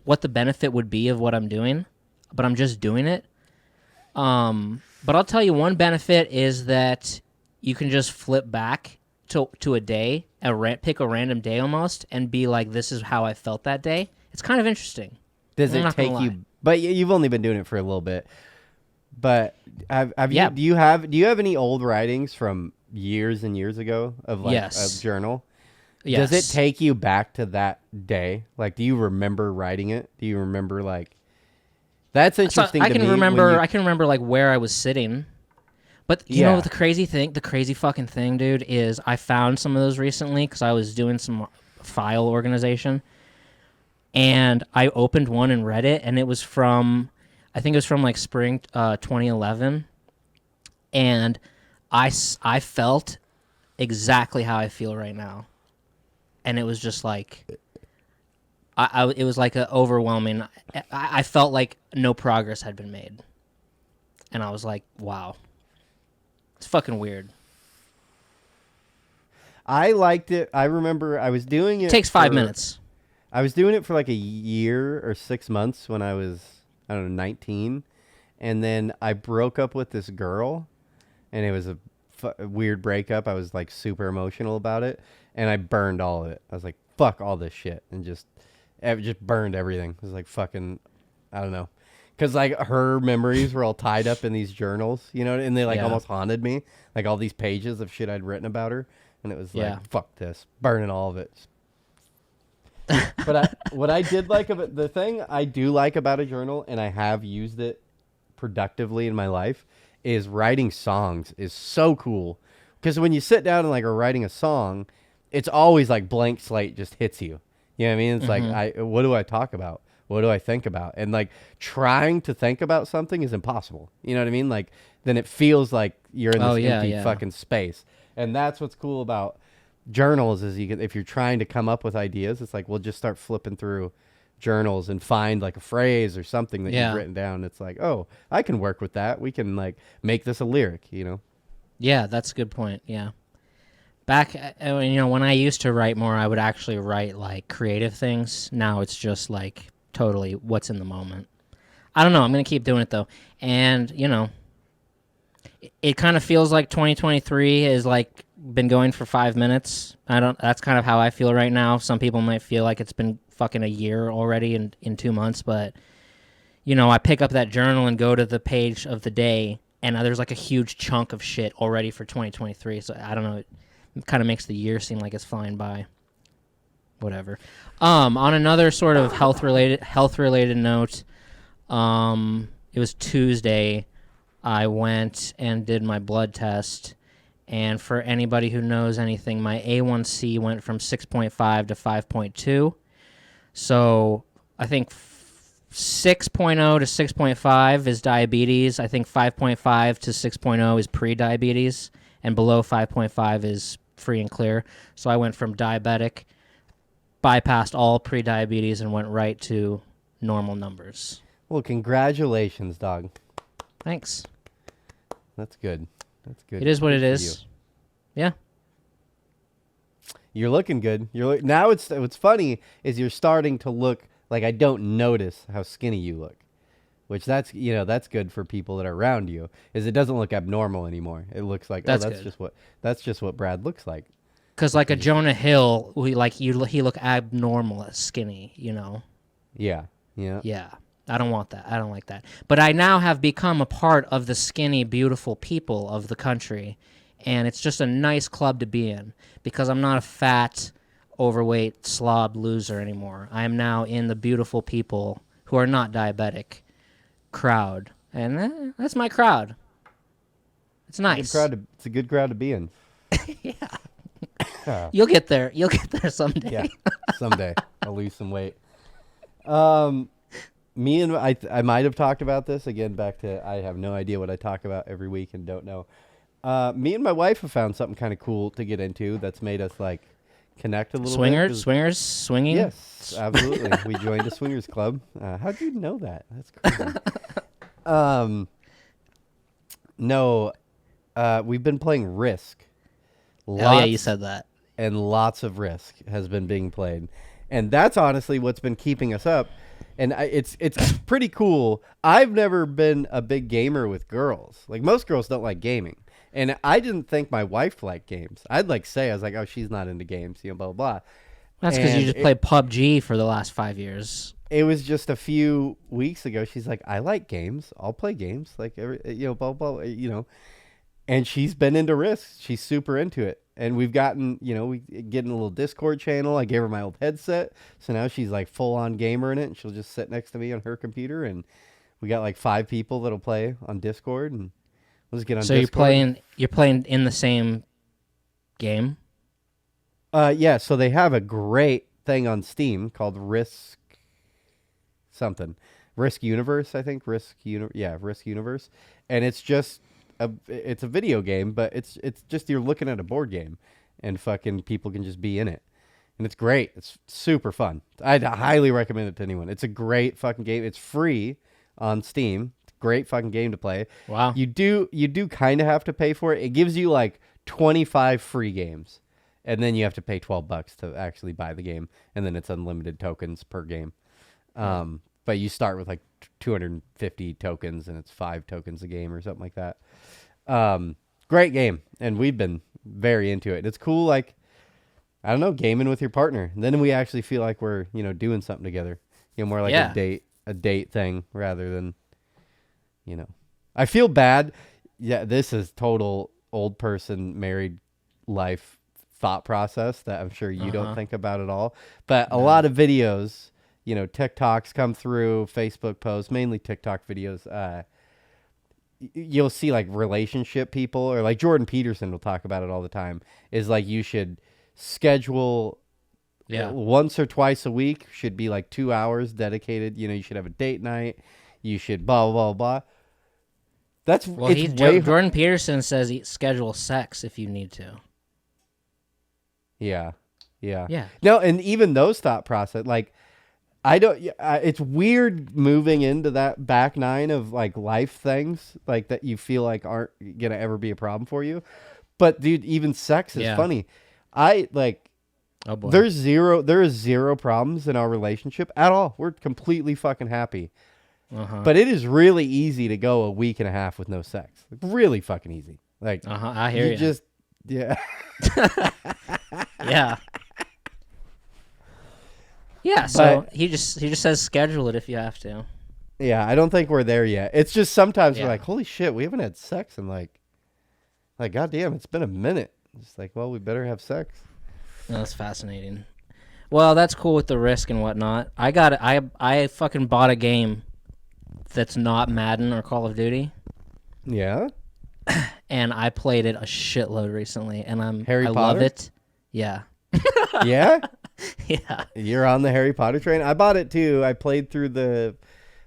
Speaker 2: what the benefit would be of what I'm doing, but I'm just doing it. But I'll tell you, one benefit is that you can just flip back to a day, pick a random day almost, and be like, this is how I felt that day. It's kind of interesting.
Speaker 3: Does it take you? But you've only been doing it for a little bit. But do you have any old writings from years and years ago of like a journal?
Speaker 2: Yes.
Speaker 3: Does it take you back to that day? Like, do you remember writing it? Do you remember like? That's interesting.
Speaker 2: I can remember like where I was sitting. But you know what the crazy fucking thing, dude, is I found some of those recently because I was doing some file organization, and I opened one and read it, and it was from like spring 2011, and I felt exactly how I feel right now, and it was just like it was like an overwhelming. I felt like no progress had been made, and I was like, wow. It's fucking weird.
Speaker 3: I liked it. I remember I was doing it.
Speaker 2: It takes 5 minutes.
Speaker 3: I was doing it for like a year or 6 months when I was, 19. And then I broke up with this girl, and it was a weird breakup. I was like super emotional about it, and I burned all of it. I was like, fuck all this shit, and just burned everything. It was like fucking, I don't know. Because, like, her memories were all tied up in these journals, and they, almost haunted me. Like, all these pages of shit I'd written about her. And it was like, fuck this. Burning all of it. But what I did like about the thing I do like about a journal, and I have used it productively in my life, is writing songs is so cool. Because when you sit down and, like, are writing a song, it's always, like, blank slate just hits you. You know what I mean? It's like, what do I talk about? What do I think about? And like trying to think about something is impossible. You know what I mean? Like then it feels like you're in this empty fucking space. And that's what's cool about journals is if you're trying to come up with ideas, it's like we'll just start flipping through journals and find like a phrase or something that you've written down. It's like, oh, I can work with that. We can like make this a lyric, you know?
Speaker 2: Yeah, that's a good point. Yeah. Back, when I used to write more, I would actually write like creative things. Now it's just like totally what's in the moment. I don't know. I'm going to keep doing it though. And, it kind of feels like 2023 is like been going for 5 minutes. That's kind of how I feel right now. Some people might feel like it's been fucking a year already in 2 months, but I pick up that journal and go to the page of the day, and there's like a huge chunk of shit already for 2023. So I don't know. It kind of makes the year seem like it's flying by. Whatever. On another sort of health related note, it was Tuesday. I went and did my blood test, and for anybody who knows anything, my A1C went from 6.5 to 5.2. So I think 6.0 to 6.5 is diabetes. I think 5.5 to 6.0 is pre-diabetes, and below 5.5 is free and clear. So I went from diabetic, bypassed all pre-diabetes, and went right to normal numbers.
Speaker 3: Well, congratulations, dog.
Speaker 2: Thanks.
Speaker 3: That's good. That's good.
Speaker 2: It is what it is. Yeah.
Speaker 3: You're looking good. Now what's funny is you're starting to look like I don't notice how skinny you look, which that's good for people that are around you. Is it doesn't look abnormal anymore. It looks like that's just what Brad looks like.
Speaker 2: Because like a Jonah Hill, he look abnormal as skinny,
Speaker 3: Yeah.
Speaker 2: Yeah. I don't want that. I don't like that. But I now have become a part of the skinny, beautiful people of the country, and it's just a nice club to be in because I'm not a fat, overweight, slob loser anymore. I am now in the beautiful people who are not diabetic crowd, and that's my crowd. It's nice.
Speaker 3: It's a good crowd to be in.
Speaker 2: Yeah. You'll get there. You'll get there someday.
Speaker 3: Yeah, someday. I'll lose some weight. Me and I might have talked about this again. Back to I have no idea what I talk about every week and don't know. Me and my wife have found something kind of cool to get into that's made us like connect a little bit. Swingers,
Speaker 2: swinging.
Speaker 3: Yes, absolutely. We joined a swingers club. How'd you know that? That's crazy. No, we've been playing Risk.
Speaker 2: Yeah, you said that.
Speaker 3: And lots of Risk has been being played, and that's honestly what's been keeping us up. And it's pretty cool. I've never been a big gamer with girls. Like most girls don't like gaming. And I didn't think my wife liked games. I'd like say, I was like, oh, she's not into games, blah, blah, blah.
Speaker 2: That's because you just played PUBG for the last 5 years.
Speaker 3: It was just a few weeks ago. She's like, I like games. I'll play games. Like, blah, blah, And she's been into Risk. She's super into it. And we've gotten, we get in a little Discord channel. I gave her my old headset. So now she's like full on gamer in it. And she'll just sit next to me on her computer. And we got like 5 people that'll play on Discord. And we'll just get on Discord.
Speaker 2: So you're playing in the same game?
Speaker 3: Yeah. So they have a great thing on Steam called Risk something. Risk Universe, I think. Risk Universe. And it's just... it's a video game, but it's just you're looking at a board game, and fucking people can just be in it, and it's great. It's super fun. I'd highly recommend it to anyone. It's a great fucking game. It's free on Steam. It's a great fucking game to play.
Speaker 2: Wow.
Speaker 3: You do kind of have to pay for it. It gives you like 25 free games, and then you have to pay $12 to actually buy the game, and then it's unlimited tokens per game. But you start with like 250 tokens, and it's 5 tokens a game or something like that. Great game, and we've been very into it. It's cool, like, I don't know, gaming with your partner. And then we actually feel like we're, doing something together. More like a date thing rather than, I feel bad. Yeah, this is total old person married life thought process that I'm sure you don't think about at all. But a lot of videos, TikToks come through, Facebook posts, mainly TikTok videos. You'll see like relationship people, or like Jordan Peterson will talk about it all the time, is like you should schedule once or twice a week, should be like 2 hours dedicated. You should have a date night. You should blah, blah, blah. That's
Speaker 2: Well,
Speaker 3: it's way
Speaker 2: Jordan Peterson says schedule sex if you need to.
Speaker 3: Yeah.
Speaker 2: Yeah.
Speaker 3: No, and even those thought process, like, I don't. It's weird moving into that back nine of like life things like that you feel like aren't gonna ever be a problem for you. But dude, even sex is funny. I like.
Speaker 2: Oh boy.
Speaker 3: There is zero problems in our relationship at all. We're completely fucking happy. But it is really easy to go a week and a half with no sex. Like, really fucking easy. Like,
Speaker 2: I hear you.
Speaker 3: Just, yeah.
Speaker 2: Yeah. Yeah, so he just says schedule it if you have to.
Speaker 3: Yeah, I don't think we're there yet. It's just sometimes we're like, holy shit, we haven't had sex in like goddamn, it's been a minute. It's like, well, we better have sex.
Speaker 2: No, that's fascinating. Well, that's cool with the risk and whatnot. I fucking bought a game that's not Madden or Call of Duty.
Speaker 3: Yeah.
Speaker 2: And I played it a shitload recently, and
Speaker 3: Harry
Speaker 2: I
Speaker 3: Potter?
Speaker 2: love it. Yeah.
Speaker 3: Yeah?
Speaker 2: Yeah.
Speaker 3: You're on the Harry Potter train? I bought it too. I played through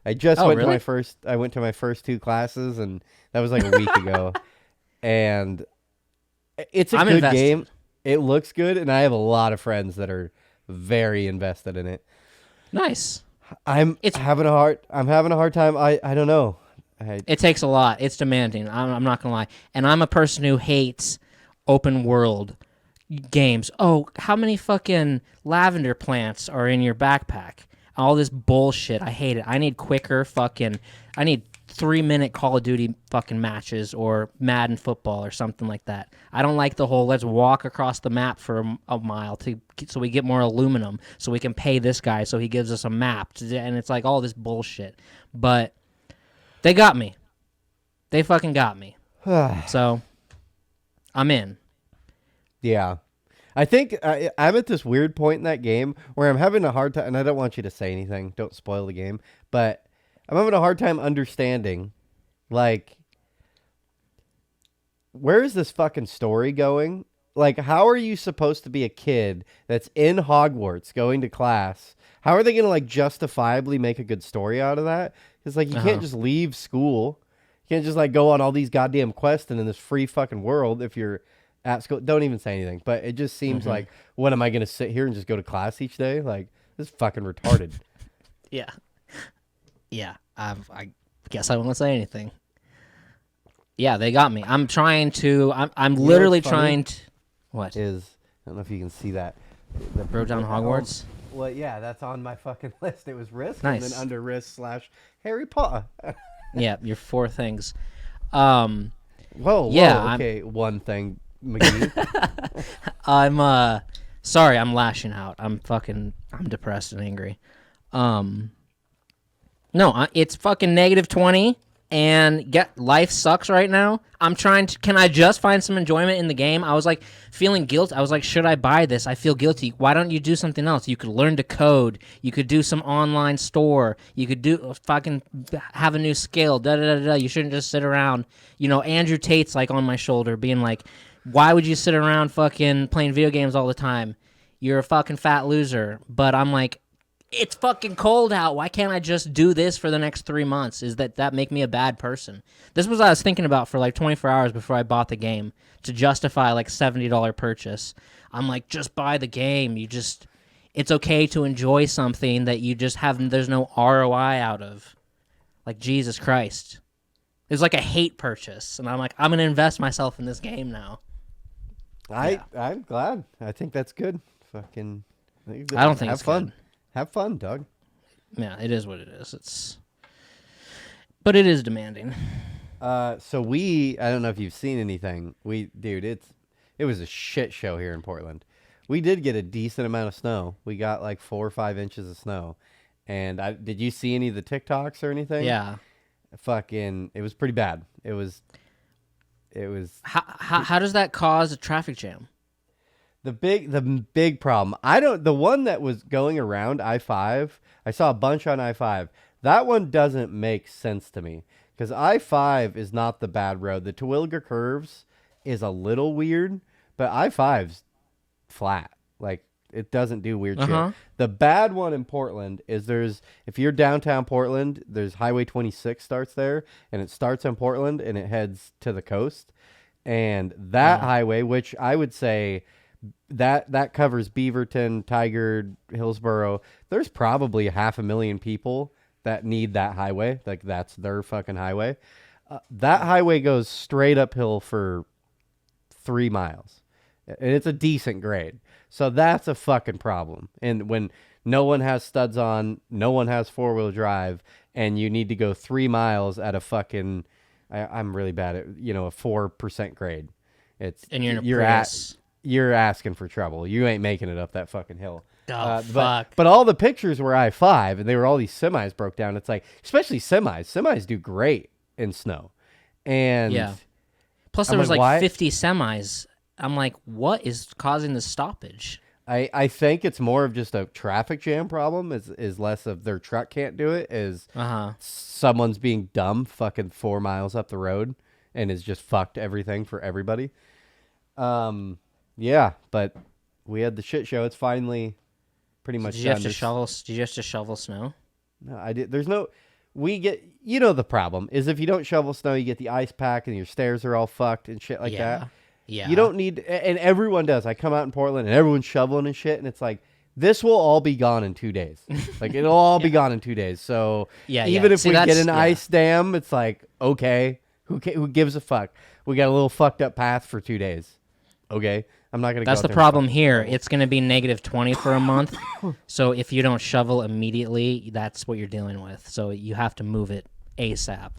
Speaker 3: I just went
Speaker 2: really?
Speaker 3: to my first 2 classes, and that was like a week ago. And it's a good game. It looks good, and I have a lot of friends that are very invested in it.
Speaker 2: Nice.
Speaker 3: I'm having a hard time. I don't know.
Speaker 2: It takes a lot. It's demanding. I'm not gonna lie. And I'm a person who hates open world games. Oh, how many fucking lavender plants are in your backpack? All this bullshit. I hate it. I need quicker fucking. I need 3-minute Call of Duty fucking matches or Madden football or something like that. I don't like the whole let's walk across the map for a mile so we get more aluminum so we can pay this guy so he gives us a map. And it's like all this bullshit. But they got me. They fucking got me. So I'm in.
Speaker 3: Yeah. I think I'm at this weird point in that game where I'm having a hard time, and I don't want you to say anything. Don't spoil the game. But I'm having a hard time understanding, like, where is this fucking story going? Like, how are you supposed to be a kid that's in Hogwarts going to class? How are they going to, like, justifiably make a good story out of that? Because, like, you can't just leave school. You can't just, like, go on all these goddamn quests and in this free fucking world if you're at school. Don't even say anything. But it just seems like, what, am I going to sit here and just go to class each day? Like, this is fucking retarded.
Speaker 2: Yeah. Yeah, I guess I won't say anything. Yeah, they got me. I'm trying to. I'm literally trying to. What
Speaker 3: is? I don't know if you can see that.
Speaker 2: The Bro Down Hogwarts.
Speaker 3: Well, yeah, that's on my fucking list. It was Risk,
Speaker 2: nice.
Speaker 3: And then under Risk / Harry Potter.
Speaker 2: Yeah, your 4 things.
Speaker 3: Whoa.
Speaker 2: Yeah.
Speaker 3: Okay, one thing, McGee.
Speaker 2: I'm sorry. I'm lashing out. I'm depressed and angry. No, it's fucking -20, and life sucks right now. I'm trying to. Can I just find some enjoyment in the game? I was like feeling guilt. I was like, should I buy this? I feel guilty. Why don't you do something else? You could learn to code. You could do some online store. You could do fucking have a new skill. Da da da da. You shouldn't just sit around. You know, Andrew Tate's like on my shoulder, being like, why would you sit around fucking playing video games all the time? You're a fucking fat loser. But I'm like, it's fucking cold out. Why can't I just do this for the next 3 months? Is that make me a bad person? This was what I was thinking about for like 24 hours before I bought the game to justify like $70 purchase. I'm like, just buy the game. It's okay to enjoy something that you just there's no ROI out of. Like, Jesus Christ. It was like a hate purchase. And I'm like, I'm going to invest myself in this game now.
Speaker 3: I'm glad. I think that's good. Fucking.
Speaker 2: I don't think it's
Speaker 3: fun.
Speaker 2: Good.
Speaker 3: Have fun, Doug.
Speaker 2: Yeah, it is what it is. But it is demanding.
Speaker 3: So I don't know if you've seen anything. It was a shit show here in Portland. We did get a decent amount of snow. We got like 4 or 5 inches of snow. And did you see any of the TikToks or anything?
Speaker 2: Yeah.
Speaker 3: Fucking, it was pretty bad. It was.
Speaker 2: How does that cause a traffic jam?
Speaker 3: The big problem. The one that was going around I-5, I saw a bunch on I-5. That one doesn't make sense to me because I-5 is not the bad road. The Terwilliger Curves is a little weird, but I-5's flat. Like, It doesn't do weird shit. The bad one in Portland is if you're downtown Portland, there's Highway 26 starts there, and it starts in Portland and it heads to the coast. And that highway, which I would say that covers Beaverton, Tigard, Hillsborough, there's probably 500,000 people that need that highway. Like, that's their fucking highway. That highway goes straight uphill for 3 miles. And it's a decent grade. So that's a fucking problem. And when no one has studs on, no one has 4-wheel drive, and you need to go 3 miles at a fucking, I'm really bad at, a 4% grade.
Speaker 2: And you're in a
Speaker 3: you're asking for trouble. You ain't making it up that fucking hill.
Speaker 2: Oh, fuck.
Speaker 3: But all the pictures were I-5, and they were all these semis broke down. It's like, especially semis. Semis do great in snow. And
Speaker 2: yeah. Plus, there was like 50 semis. I'm like, what is causing the stoppage?
Speaker 3: I think it's more of just a traffic jam problem. Is less of their truck can't do it. Is someone's being dumb fucking 4 miles up the road and has just fucked everything for everybody. Yeah, but we had the shit show. It's finally pretty much
Speaker 2: done. Did you have to shovel snow?
Speaker 3: No, I did. There's no. We get. The problem is if you don't shovel snow, you get the ice pack and your stairs are all fucked and shit like that.
Speaker 2: Yeah.
Speaker 3: You don't need, and everyone does. I come out in Portland and everyone's shoveling and shit, and it's like, this will all be gone in 2 days. Like, it'll all be gone in 2 days. So even if we get an ice dam, it's like, okay, who gives a fuck? We got a little fucked up path for 2 days. Okay, I'm not gonna.
Speaker 2: That's the problem here. It's gonna be -20 for a month. So if you don't shovel immediately, that's what you're dealing with. So you have to move it ASAP.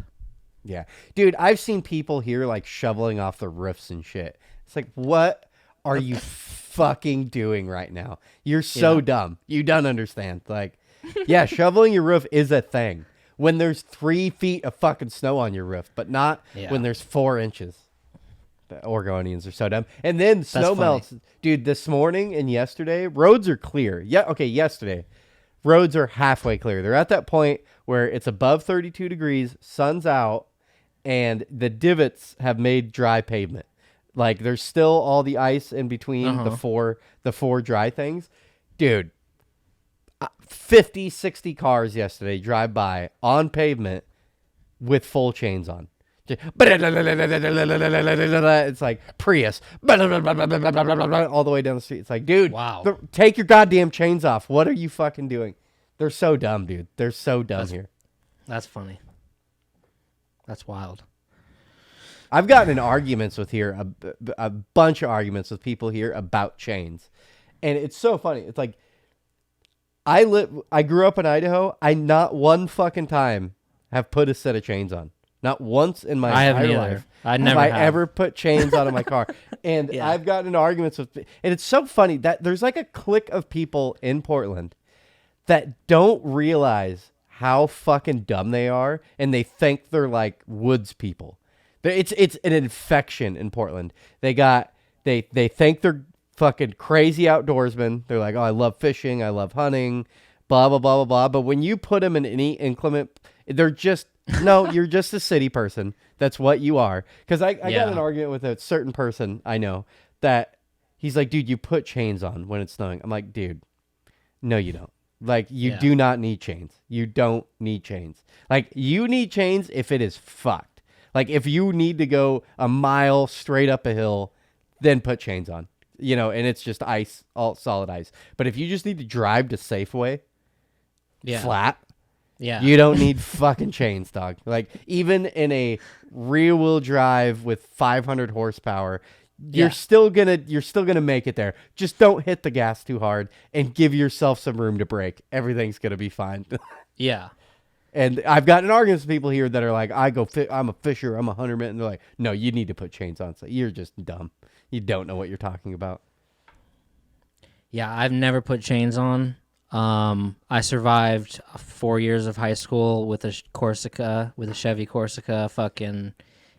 Speaker 3: Yeah. Dude, I've seen people here like shoveling off the roofs and shit. It's like, what are you fucking doing right now? You're so dumb. You don't understand. Like, yeah, shoveling your roof is a thing when there's 3 feet of fucking snow on your roof, but not when there's 4 inches. The Oregonians are so dumb. And then snow melts. Dude, this morning and yesterday, roads are clear. Yeah, okay, yesterday. Roads are halfway clear. They're at that point where it's above 32 degrees, sun's out, and the divots have made dry pavement. Like, there's still all the ice in between the four dry things. Dude, 50, 60 cars yesterday drive by on pavement with full chains on. It's like Prius all the way down the street. It's like, dude,
Speaker 2: wow.
Speaker 3: Take your goddamn chains off. What are you fucking doing? They're so dumb, dude. They're so dumb here.
Speaker 2: That's funny. That's wild.
Speaker 3: I've gotten in arguments with here, a bunch of arguments with people here about chains. And it's so funny. It's like, I grew up in Idaho. I not one fucking time have put a set of chains on. Not once in my entire life have I ever put chains on in my car. And I've gotten in arguments with, and it's so funny that there's like a clique of people in Portland that don't realize how fucking dumb they are, and they think they're like woods people. It's an infection in Portland. They think they're fucking crazy outdoorsmen. They're like, oh, I love fishing, I love hunting, blah blah blah blah blah. But when you put them in any inclement, they're just no. You're just a city person. That's what you are. Because I got an argument with a certain person I know that he's like, dude, you put chains on when it's snowing. I'm like, dude, no, you don't. Like, you do not need chains. You don't need chains. Like, you need chains if it is fucked. Like, if you need to go a mile straight up a hill, then put chains on. And it's just ice, all solid ice. But if you just need to drive to Safeway flat, you don't need fucking chains, dog. Like, even in a rear-wheel drive with 500 horsepower, you're still gonna make it there. Just don't hit the gas too hard and give yourself some room to brake. Everything's gonna be fine.
Speaker 2: Yeah.
Speaker 3: And I've gotten arguments with people here that are like, I'm a fisher, I'm a hunter, and they're like, no, you need to put chains on. So you're just dumb. You don't know what you're talking about.
Speaker 2: Yeah, I've never put chains on. I survived 4 years of high school with a Chevy Corsica, fucking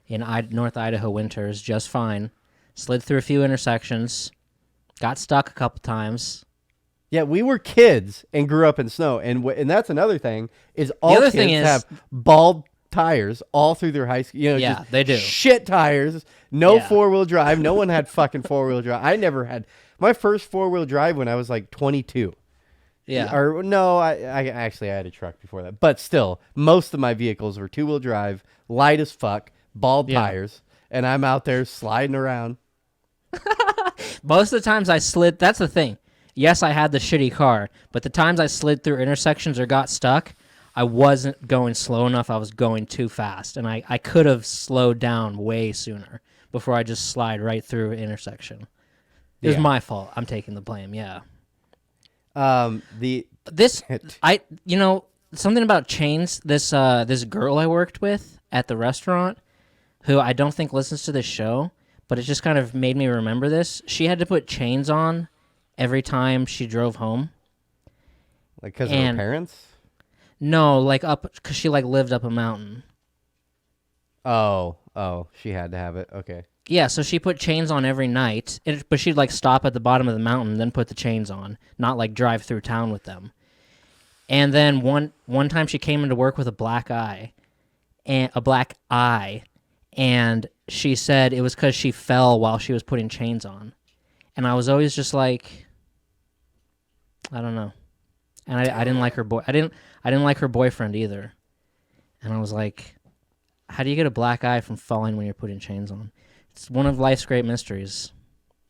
Speaker 2: in North Idaho winters, just fine. Slid through a few intersections, got stuck a couple times.
Speaker 3: Yeah, we were kids and grew up in snow, and that's another thing is all kids have bald tires all through their high school.
Speaker 2: Yeah,
Speaker 3: just
Speaker 2: they do.
Speaker 3: Shit tires. No
Speaker 2: Yeah.
Speaker 3: 4-wheel drive. No one had fucking 4-wheel drive. I never had my first 4-wheel drive when I was like 22.
Speaker 2: Yeah.
Speaker 3: Or no, I actually I had a truck before that. But still, most of my vehicles were 2-wheel drive, light as fuck, bald tires, and I'm out there sliding around.
Speaker 2: Most of the times I slid, that's the thing. Yes, I had the shitty car, but the times I slid through intersections or got stuck, I wasn't going slow enough. I was going too fast, and I could have slowed down way sooner before I just slide right through an intersection. It was my fault. I'm taking the blame, yeah. Something about chains, this girl I worked with at the restaurant, who I don't think listens to this show, but it just kind of made me remember this. She had to put chains on every time she drove home.
Speaker 3: Like because of her parents?
Speaker 2: No, like because she like lived up a mountain.
Speaker 3: Oh, she had to have it. Okay.
Speaker 2: Yeah, so she put chains on every night, but she'd like stop at the bottom of the mountain, then put the chains on, not like drive through town with them. And then one time she came into work with a black eye, and she said it was because she fell while she was putting chains on. And I was always just like, I don't know. And I didn't like her I didn't like her boyfriend either. And I was like, how do you get a black eye from falling when you're putting chains on? It's one of life's great mysteries.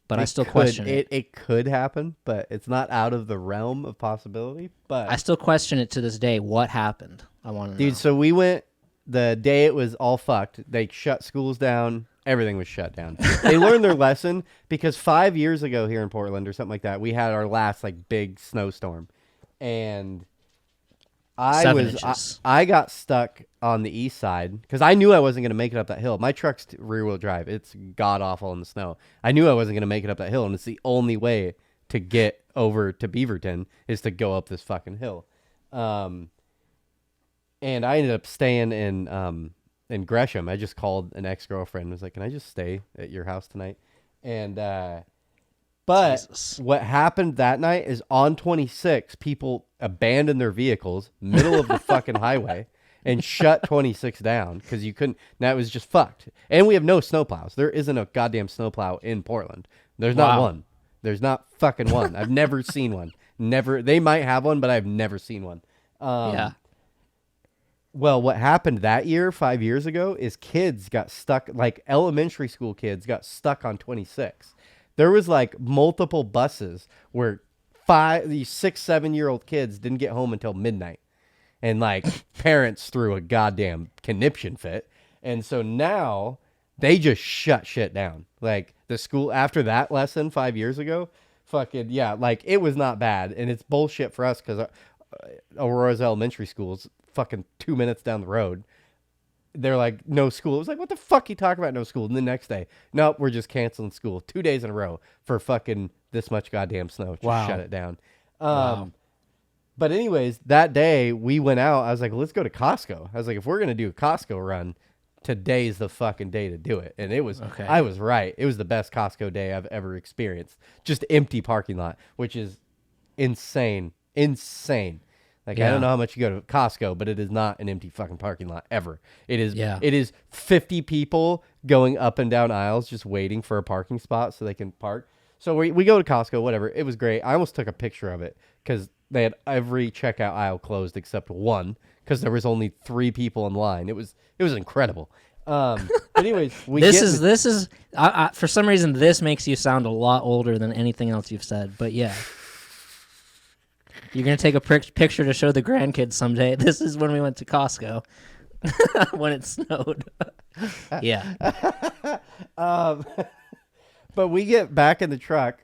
Speaker 2: But I still question it.
Speaker 3: It could happen, but it's not out of the realm of possibility. But
Speaker 2: I still question it to this day. What happened? I want to know.
Speaker 3: Dude, so we went the day it was all fucked. They shut schools down. Everything was shut down. They learned their lesson because 5 years ago here in Portland or something like that, we had our last like big snowstorm. And I got stuck on the east side because I knew I wasn't going to make it up that hill. My truck's rear-wheel drive. It's god-awful in the snow. I knew I wasn't going to make it up that hill, and it's the only way to get over to Beaverton is to go up this fucking hill. And I ended up staying in Gresham. I just called an ex-girlfriend and was like, can I just stay at your house tonight? And but Jesus. What happened that night is on 26, people abandoned their vehicles, middle of the fucking highway, and shut 26 down because you couldn't. That was just fucked. And we have no snowplows. There isn't a goddamn snowplow in Portland. There's not one. There's not fucking one. I've never seen one. Never. They might have one, but I've never seen one.
Speaker 2: Yeah.
Speaker 3: Well, what happened that year, 5 years ago, is kids got stuck, like elementary school kids got stuck on 26. There was like multiple buses where these 6-7-year-old kids didn't get home until midnight. And like parents threw a goddamn conniption fit. And so now they just shut shit down. Like the school after that lesson 5 years ago, fucking, yeah, like it was not bad. And it's bullshit for us because Aurora's elementary school is fucking 2 minutes down the road. They're like, no school. It was like, what the fuck you talking about, no school? And the next day, nope, we're just canceling school 2 days in a row for fucking this much goddamn snow. Just shut it down. Wow. But anyways, that day we went out. I was like, let's go to Costco. I was like, if we're going to do a Costco run, today's the fucking day to do it. And it was, okay. I was right. It was the best Costco day I've ever experienced. Just empty parking lot, which is insane. Insane. Like, I don't know how much you go to Costco, but it is not an empty fucking parking lot ever. It is, It is 50 people going up and down aisles just waiting for a parking spot so they can park. So we go to Costco, whatever. It was great. I almost took a picture of it because they had every checkout aisle closed except one because there was only 3 people in line. It was incredible. But anyways,
Speaker 2: this is for some reason this makes you sound a lot older than anything else you've said. But yeah. You're going to take a picture to show the grandkids someday. This is when we went to Costco when it snowed. Yeah.
Speaker 3: But we get back in the truck.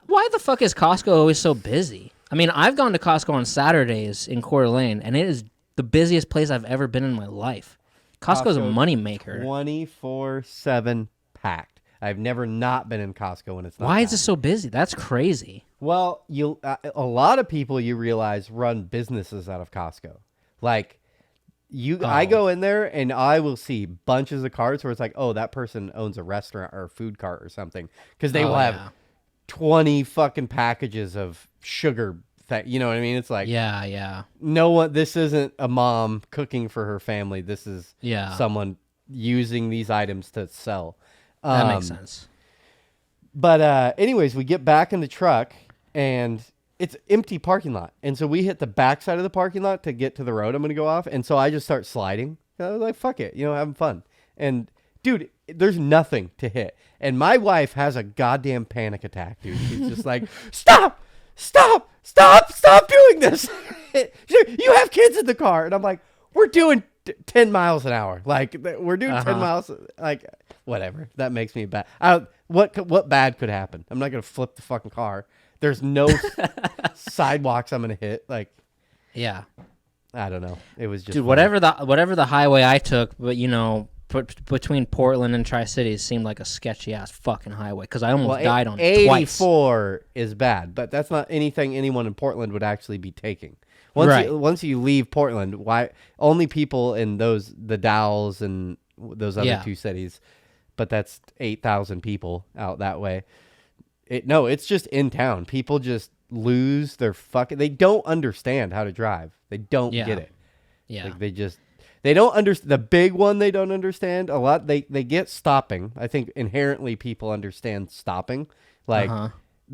Speaker 2: Why the fuck is Costco always so busy? I mean, I've gone to Costco on Saturdays in Coeur d'Alene, and it is the busiest place I've ever been in my life. Costco's a moneymaker.
Speaker 3: 24/7 packed. I've never not been in Costco when it's not.
Speaker 2: Why is it so busy? That's crazy.
Speaker 3: Well, a lot of people you realize run businesses out of Costco. Like I go in there and I will see bunches of carts where it's like, oh, that person owns a restaurant or a food cart or something because they will have 20 fucking packages of sugar thing. You know what I mean? It's like,
Speaker 2: Yeah.
Speaker 3: no one. This isn't a mom cooking for her family. This is someone using these items to sell.
Speaker 2: That makes sense.
Speaker 3: But anyways, we get back in the truck and it's empty parking lot. And so we hit the back side of the parking lot to get to the road I'm going to go off. And so I just start sliding. I was like, fuck it, having fun. And dude, there's nothing to hit. And my wife has a goddamn panic attack, dude. She's just like, stop doing this. You have kids in the car. And I'm like, we're doing 10 miles an hour. Like, we're doing 10 miles. Like, whatever. That makes me bad. What bad could happen? I'm not going to flip the fucking car. There's no sidewalks I'm going to hit. Like,
Speaker 2: yeah.
Speaker 3: I don't know. It was just
Speaker 2: dude, whatever the highway I took, but between Portland and Tri-Cities seemed like a sketchy ass fucking highway because I almost died on it twice.
Speaker 3: 84 is bad, but that's not anything anyone in Portland would actually be taking. Once you leave Portland, why only people in the Dalles and those other two cities, but that's 8,000 people out that way. It's just in town. People just lose their they don't understand how to drive. They don't get it.
Speaker 2: Yeah.
Speaker 3: Like they don't understand. The big one they don't understand a lot. They get stopping. I think inherently people understand stopping. Like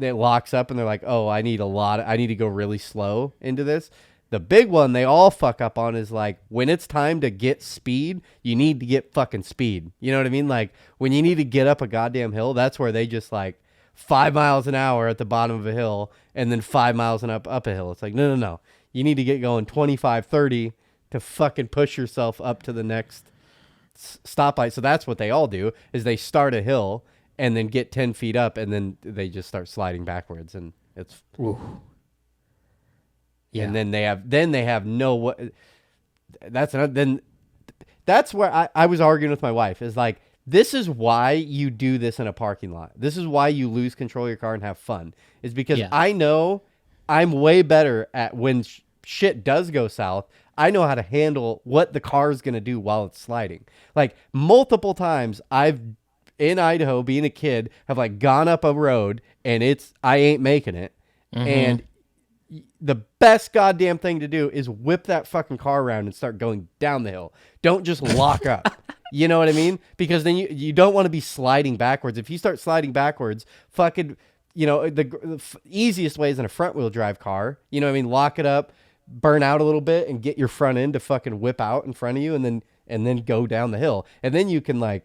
Speaker 3: it locks up and they're like, oh, I need to go really slow into this. The big one they all fuck up on is like when it's time to get speed, you need to get fucking speed. You know what I mean? Like when you need to get up a goddamn hill, that's where they just like 5 miles an hour at the bottom of a hill and then 5 miles and up a hill. It's like, no. You need to get going 25, 30 to fucking push yourself up to the next stoplight. So that's what they all do is they start a hill and then get 10 feet up and then they just start sliding backwards and it's...
Speaker 2: Ooh. Yeah.
Speaker 3: And then they have no what. That's where I was arguing with my wife is like, this is why you do this in a parking lot. This is why you lose control of your car and have fun is because I know I'm way better at when shit does go south. I know how to handle what the car is going to do while it's sliding. Like multiple times I've in Idaho being a kid have like gone up a road and I ain't making it. And the best goddamn thing to do is whip that fucking car around and start going down the hill. Don't just lock up. You know what I mean? Because then you don't want to be sliding backwards. If you start sliding backwards, fucking, the easiest way is in a front wheel drive car. You know what I mean? Lock it up, burn out a little bit, and get your front end to fucking whip out in front of you, and then go down the hill. And then you can like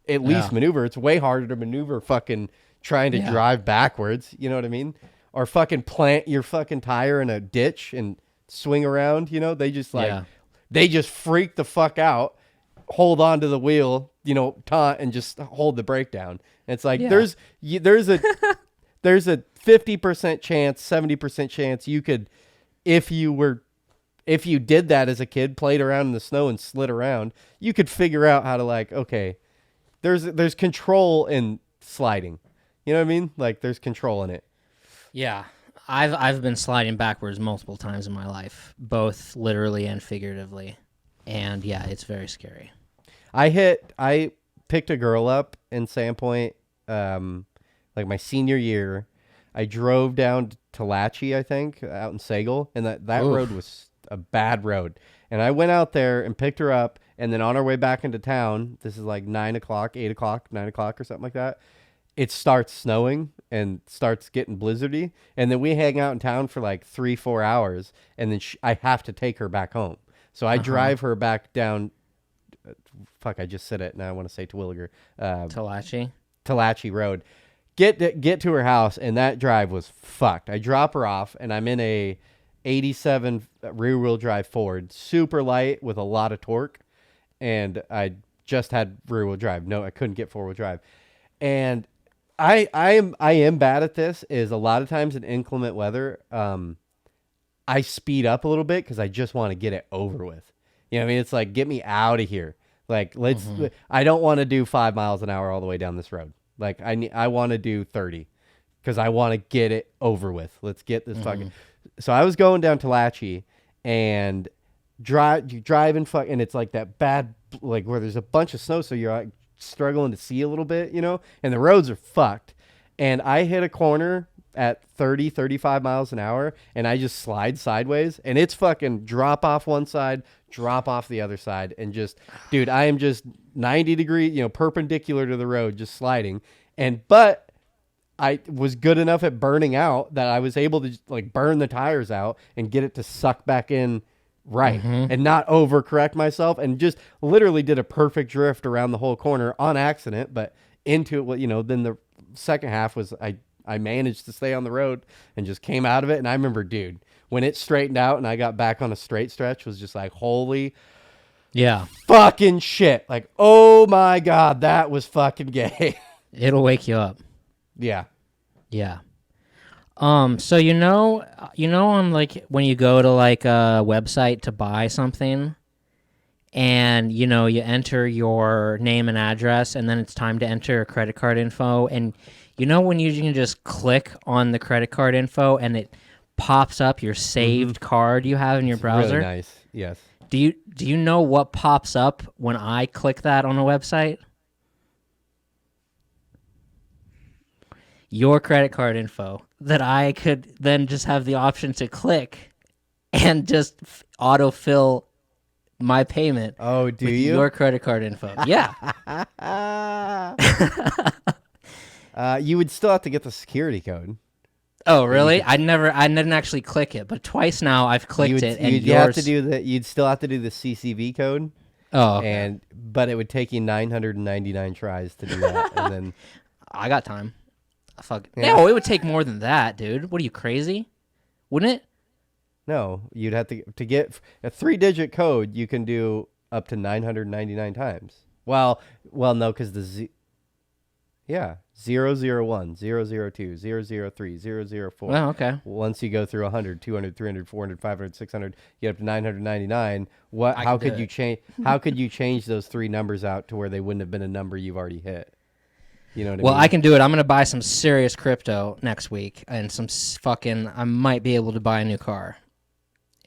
Speaker 3: at least maneuver. It's way harder to maneuver fucking trying to drive backwards. You know what I mean? Or fucking plant your fucking tire in a ditch and swing around. They just they just freak the fuck out, hold on to the wheel, taunt and just hold the brake down. And it's like there's a 50% chance, 70% chance you could, if you did that as a kid, played around in the snow and slid around, you could figure out how to like, okay, there's control in sliding. You know what I mean? Like there's control in it.
Speaker 2: Yeah, I've been sliding backwards multiple times in my life, both literally and figuratively, and yeah, it's very scary.
Speaker 3: I picked a girl up in Sandpoint, like my senior year. I drove down to Latchie, I think, out in Sagal, and that road was a bad road. And I went out there and picked her up, and then on our way back into town, this is like 9 o'clock, 8 o'clock, 9 o'clock or something like that. It starts snowing and starts getting blizzardy. And then we hang out in town for like 3-4 hours. And then I have to take her back home. So I drive her back down. I just said it. Now I want to say Terwilliger. Latchie Road. Get to her house. And that drive was fucked. I drop her off and I'm in a 87 rear wheel drive Ford. Super light with a lot of torque. And I just had rear wheel drive. No, I couldn't get 4-wheel drive. And I am bad at this is a lot of times in inclement weather, I speed up a little bit because I just want to get it over with. You know what I mean? It's like, get me out of here. Like, I don't want to do 5 miles an hour all the way down this road. Like I want to do 30 because I want to get it over with. Let's get this fucking. So I was going down to Latchie and driving and it's like that bad, like where there's a bunch of snow. So you're like, struggling to see a little bit, and the roads are fucked. And I hit a corner at 30, 35 miles an hour, and I just slide sideways, and it's fucking drop off one side, drop off the other side, and just, dude, I am just 90 degree, perpendicular to the road, just sliding. But I was good enough at burning out that I was able to like burn the tires out and get it to suck back in right, and not overcorrect myself, and just literally did a perfect drift around the whole corner on accident, but into it. Then the second half was I managed to stay on the road and just came out of it. And I remember, dude, when it straightened out and I got back on a straight stretch, was just like, holy fucking shit. Like, oh my God, that was fucking gay.
Speaker 2: It'll wake you up.
Speaker 3: Yeah.
Speaker 2: Yeah. So on like when you go to like a website to buy something and you enter your name and address and then it's time to enter your credit card info, and when you can just click on the credit card info and it pops up your saved card you have in your browser.
Speaker 3: Really nice. Yes.
Speaker 2: Do you know what pops up when I click that on a website? Your credit card info that I could then just have the option to click and just autofill my payment.
Speaker 3: Oh, do
Speaker 2: with
Speaker 3: you?
Speaker 2: Your credit card info. Yeah.
Speaker 3: You would still have to get the security
Speaker 2: Oh, really? I didn't actually click it, but twice now I've clicked it, and
Speaker 3: you'd still have to do the CCV code.
Speaker 2: Oh, okay.
Speaker 3: But it would take you 999 tries to do that, and then
Speaker 2: I got time. Fuck. Yeah. No, it would take more than that, dude. What are you, crazy? Wouldn't it?
Speaker 3: No, you'd have to get a 3-digit code. You can do up to 999 times. Well, no, because the 001, 002, 003, 004.
Speaker 2: Oh, okay.
Speaker 3: Once you go through 100, 200, 300, 400, 500, 600, you get up to 999. How could you change? How could you change those 3 numbers out to where they wouldn't have been a number you've already hit? You know what I mean?
Speaker 2: Well, I can do it. I'm going to buy some serious crypto next week, and I might be able to buy a new car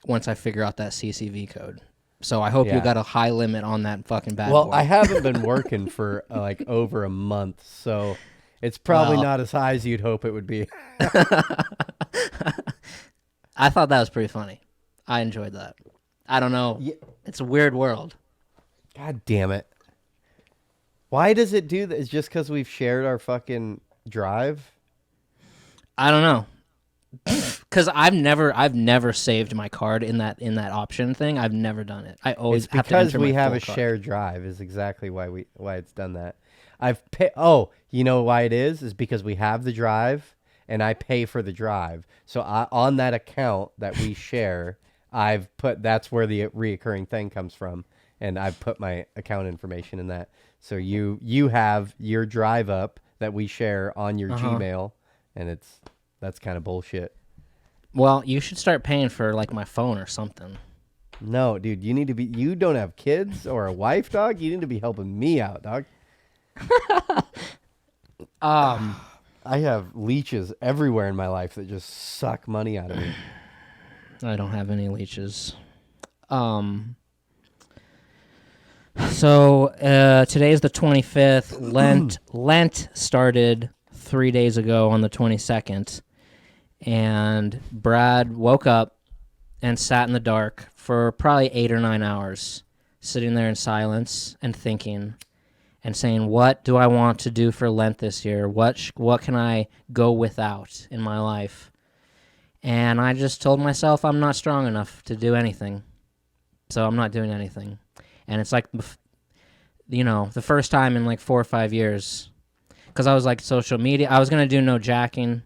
Speaker 2: once I figure out that CCV code. So I hope you got a high limit on that fucking bad boy.
Speaker 3: Well, I haven't been working for like over a month, so it's probably not as high as you'd hope it would be.
Speaker 2: I thought that was pretty funny. I enjoyed that. I don't know. Yeah. It's a weird world.
Speaker 3: God damn it. Why does it do that? It's just because we've shared our fucking drive?
Speaker 2: I don't know. Because I've never saved my card in that option thing. I've never done it. I always have to enter my
Speaker 3: because we have a
Speaker 2: card.
Speaker 3: shared drive is exactly why it's done that. You know why it is because we have the drive and I pay for the drive. So on that account that we share, that's where the reoccurring thing comes from, and I've put my account information in that. So you have your drive up that we share on your Gmail, and that's kind of bullshit.
Speaker 2: Well, you should start paying for like my phone or something.
Speaker 3: No, dude, you don't have kids or a wife, dog. You need to be helping me out, dog. I have leeches everywhere in my life that just suck money out of me.
Speaker 2: I don't have any leeches. So today is the 25th. Lent started 3 days ago on the 22nd, and Brad woke up and sat in the dark for probably 8 or 9 hours, sitting there in silence and thinking and saying, what do I want to do for Lent this year? What can I go without in my life? And I just told myself I'm not strong enough to do anything, so I'm not doing anything. And it's like, the first time in like 4 or 5 years, because I was like social media. I was going to do no jacking.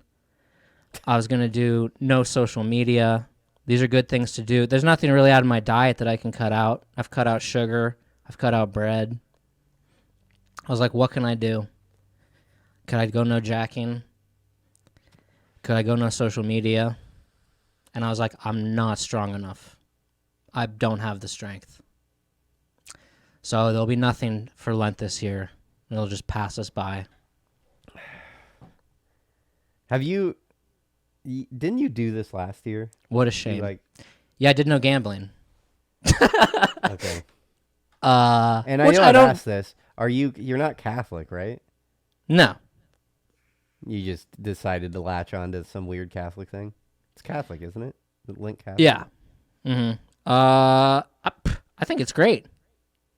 Speaker 2: I was going to do no social media. These are good things to do. There's nothing really out of my diet that I can cut out. I've cut out sugar. I've cut out bread. I was like, what can I do? Could I go no jacking? Could I go no social media? And I was like, I'm not strong enough. I don't have the strength. So there'll be nothing for Lent this year. It'll just pass us by.
Speaker 3: Didn't you do this last year?
Speaker 2: What a shame. Yeah, I did no gambling.
Speaker 3: Okay. And I know I've asked this. You're not Catholic, right?
Speaker 2: No.
Speaker 3: You just decided to latch on to some weird Catholic thing. It's Catholic, isn't it? Link Catholic.
Speaker 2: Yeah. Mm-hmm. I think it's great.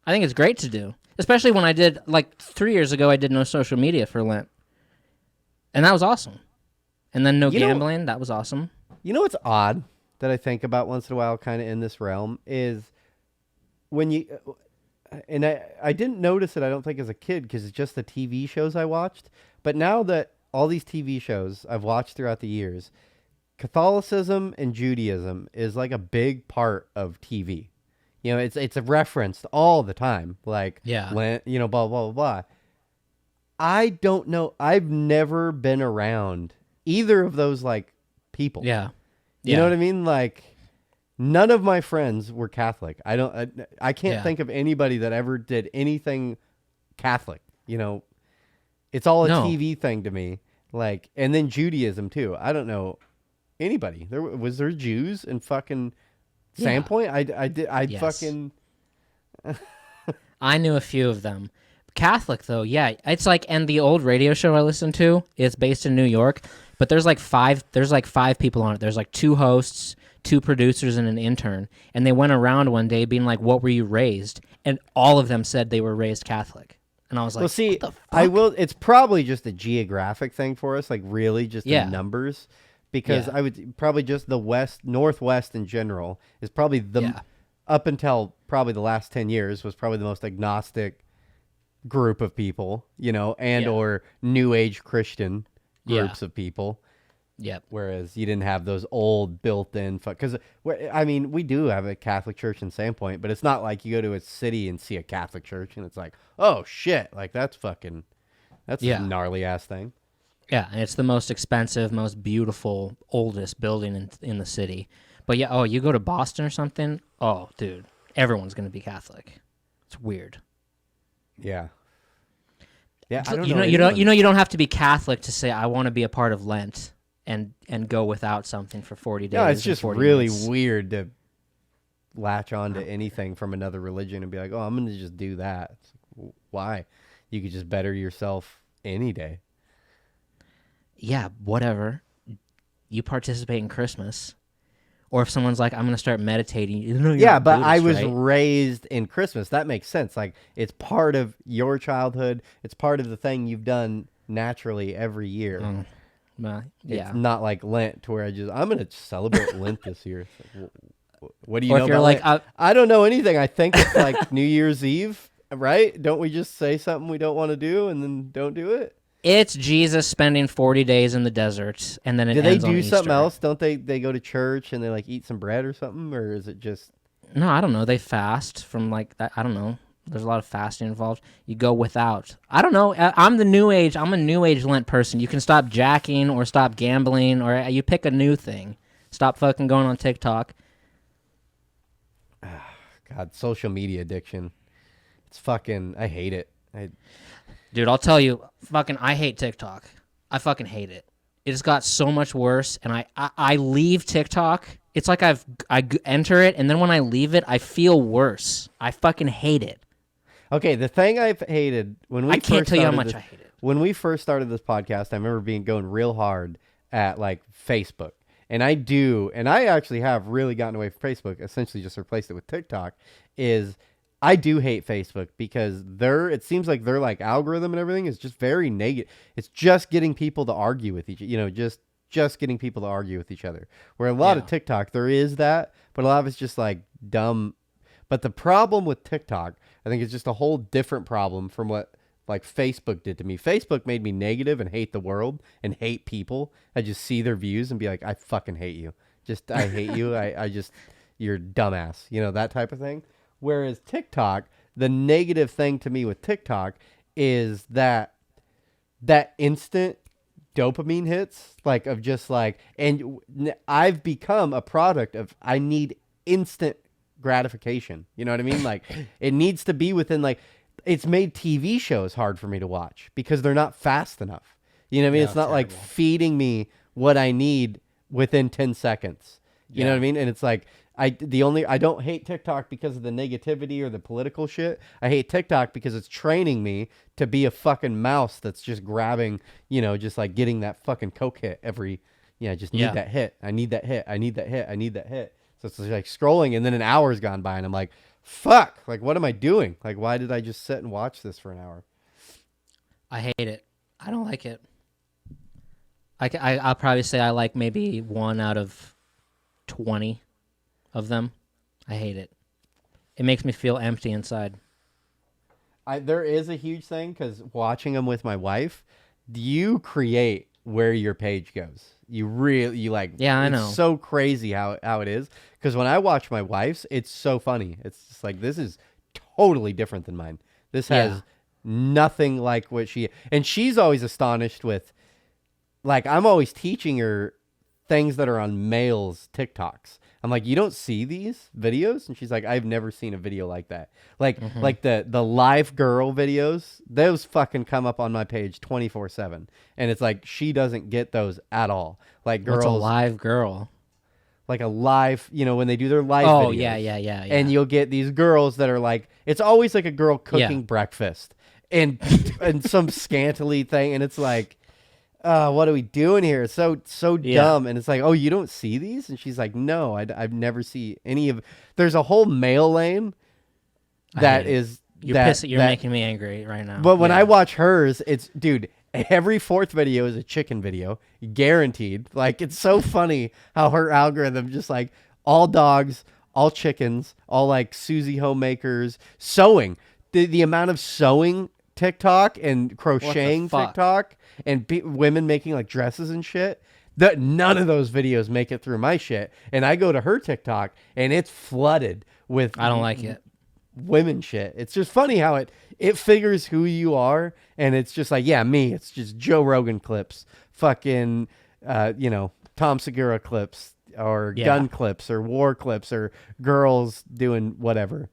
Speaker 2: I think it's great to do, especially when I did, like 3 years ago, I did no social media for Lent. And that was awesome. And then no gambling, that was awesome.
Speaker 3: You know what's odd that I think about once in a while kind of in this realm is when you, and I didn't notice it, I don't think, as a kid because it's just the TV shows I watched. But now that all these TV shows I've watched throughout the years, Catholicism and Judaism is like a big part of TV. You know, it's referenced all the time, like, Lent, you know, blah, blah, blah, blah. I don't know. I've never been around either of those, like, people.
Speaker 2: Yeah.
Speaker 3: You know what I mean? Like, none of my friends were Catholic. I can't think of anybody that ever did anything Catholic. You know, it's all a TV thing to me. Like, and then Judaism, too. I don't know anybody. Was there Jews in fucking Sandpoint?
Speaker 2: Yes.
Speaker 3: Fucking.
Speaker 2: I knew a few of them. Catholic though, yeah, it's like, and the old radio show I listened to is based in New York, but there's like five people on it. There's like 2 hosts, 2 producers, and an intern, and they went around one day being like, "What were you raised?" And all of them said they were raised Catholic, and I was like, "Well, see, what the fuck?"
Speaker 3: I will. It's probably just a geographic thing for us, like really just the numbers. Because I would probably just the Northwest in general is probably up until probably the last 10 years was probably the most agnostic group of people, you know, and or New Age Christian groups of people.
Speaker 2: Yep.
Speaker 3: Whereas you didn't have those old built-in, because I mean, we do have a Catholic church in Sandpoint, but it's not like you go to a city and see a Catholic church and it's like, oh shit, like that's a gnarly ass thing.
Speaker 2: Yeah, and it's the most expensive, most beautiful, oldest building in the city. But yeah, you go to Boston or something, oh, dude, everyone's going to be Catholic. It's weird.
Speaker 3: Yeah. Yeah, I don't
Speaker 2: know. You don't have to be Catholic to say I want to be a part of Lent and go without something for 40 days.
Speaker 3: No, it's just really weird to latch on to anything from another religion and be like, oh, I'm going to just do that. It's like, why? You could just better yourself any day.
Speaker 2: Yeah, whatever. You participate in Christmas. Or if someone's like, I'm going to start meditating.
Speaker 3: Yeah, but Buddhist, I was raised in Christmas. That makes sense. Like, it's part of your childhood. It's part of the thing you've done naturally every year. It's not like Lent to where I'm going to celebrate Lent this year. Like, what do you know about Lent? I don't know anything. I think it's like New Year's Eve, right? Don't we just say something we don't want to do and then don't do it?
Speaker 2: It's Jesus spending 40 days in the desert, and then it ends on Easter.
Speaker 3: Do they do something else? Don't they go to church and they like eat some bread or something? Or is it just...
Speaker 2: No, I don't know. They fast from like that. I don't know. There's a lot of fasting involved. You go without. I don't know. I'm the new age. I'm a new age Lent person. You can stop jacking or stop gambling, or you pick a new thing. Stop fucking going on TikTok.
Speaker 3: God, social media addiction. It's fucking... I hate it.
Speaker 2: Dude, I'll tell you, I hate TikTok. I fucking hate it. It has got so much worse, and I leave TikTok. It's like I enter it, and then when I leave it, I feel worse. I fucking hate it.
Speaker 3: Okay, the thing I've hated when we
Speaker 2: I can't tell you how much I hate it.
Speaker 3: When we first started this podcast, I remember going real hard at like Facebook. And I actually have really gotten away from Facebook, essentially just replaced it with TikTok, I do hate Facebook because it seems like their like algorithm and everything is just very negative. It's just getting people to argue with just getting people to argue with each other. Where a lot of TikTok, there is that, but a lot of it's just like dumb. But the problem with TikTok, I think, is just a whole different problem from what like Facebook did to me. Facebook made me negative and hate the world and hate people. I just see their views and be like, I fucking hate you. I hate you. You're a dumbass. You know, that type of thing. Whereas TikTok, the negative thing to me with TikTok is that instant dopamine hits, like of just like, and I've become a product of, I need instant gratification. You know what I mean? Like it needs to be within like, it's made TV shows hard for me to watch because they're not fast enough. You know what I mean? It's not like feeding me what I need within 10 seconds. You know what I mean? And it's like, I don't hate TikTok because of the negativity or the political shit. I hate TikTok because it's training me to be a fucking mouse that's just grabbing, just like getting that fucking coke hit every, just need that hit. I need that hit. I need that hit. I need that hit. So it's like scrolling, and then an hour's gone by, and I'm like, fuck, like, what am I doing? Like, why did I just sit and watch this for an hour?
Speaker 2: I hate it. I don't like it. I'll probably say I like maybe 1 out of 20 of them. I hate it. It makes me feel empty inside.
Speaker 3: There is a huge thing, because watching them with my wife, you create where your page goes. Yeah, I know. It's so crazy how it is. Because when I watch my wife's, it's so funny. It's just like, this is totally different than mine. This has nothing like what and she's always astonished with, like, I'm always teaching her things that are on males' TikToks. I'm like, you don't see these videos? And she's like, I've never seen a video like that. Like, like the live girl videos, those fucking come up on my page 24/7. And it's like, she doesn't get those at all. Like, girls.
Speaker 2: What's a live girl?
Speaker 3: Like a live, when they do their live videos.
Speaker 2: Oh, yeah.
Speaker 3: And you'll get these girls that are like, it's always like a girl cooking breakfast and some scantily thing. And it's like, what are we doing here? It's so dumb. And it's like, oh, you don't see these? And she's like, no, I've never seen any of. There's a whole male lane that is.
Speaker 2: You're making me angry right now.
Speaker 3: But when I watch hers, it's, dude, every fourth video is a chicken video, guaranteed. Like, it's so funny how her algorithm just like all dogs, all chickens, all like Susie homemakers, sewing. The amount of sewing TikTok and crocheting TikTok and women making like dresses and shit, that none of those videos make it through my shit. And I go to her TikTok and it's flooded with
Speaker 2: I don't like it.
Speaker 3: Women shit. It's just funny how it figures who you are, and it's just like, yeah, me. It's just Joe Rogan clips, fucking Tom Segura clips, or gun clips, or war clips, or girls doing whatever.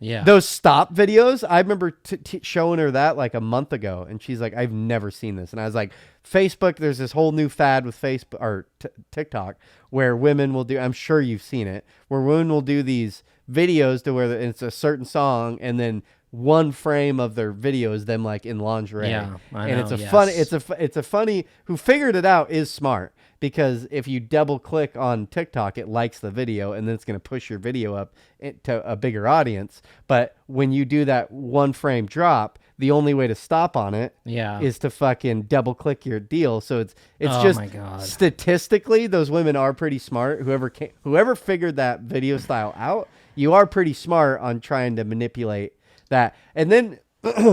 Speaker 2: Yeah.
Speaker 3: Those stop videos, I remember showing her that like a month ago, and she's like, I've never seen this. And I was like, Facebook, there's this whole new fad with Facebook or TikTok where women will do, I'm sure you've seen it, where women will do these videos to where it's a certain song, and then one frame of their video is them like in lingerie.
Speaker 2: Yeah, I
Speaker 3: and
Speaker 2: know,
Speaker 3: it's a
Speaker 2: yes.
Speaker 3: funny, it's a funny, who figured it out is smart, because if you double click on TikTok, it likes the video, and then it's going to push your video up to a bigger audience. But when you do that one frame drop, the only way to stop on it is to fucking double click your deal. So it's just,
Speaker 2: my God,
Speaker 3: statistically, those women are pretty smart. Whoever figured that video style out, you are pretty smart on trying to manipulate that. And then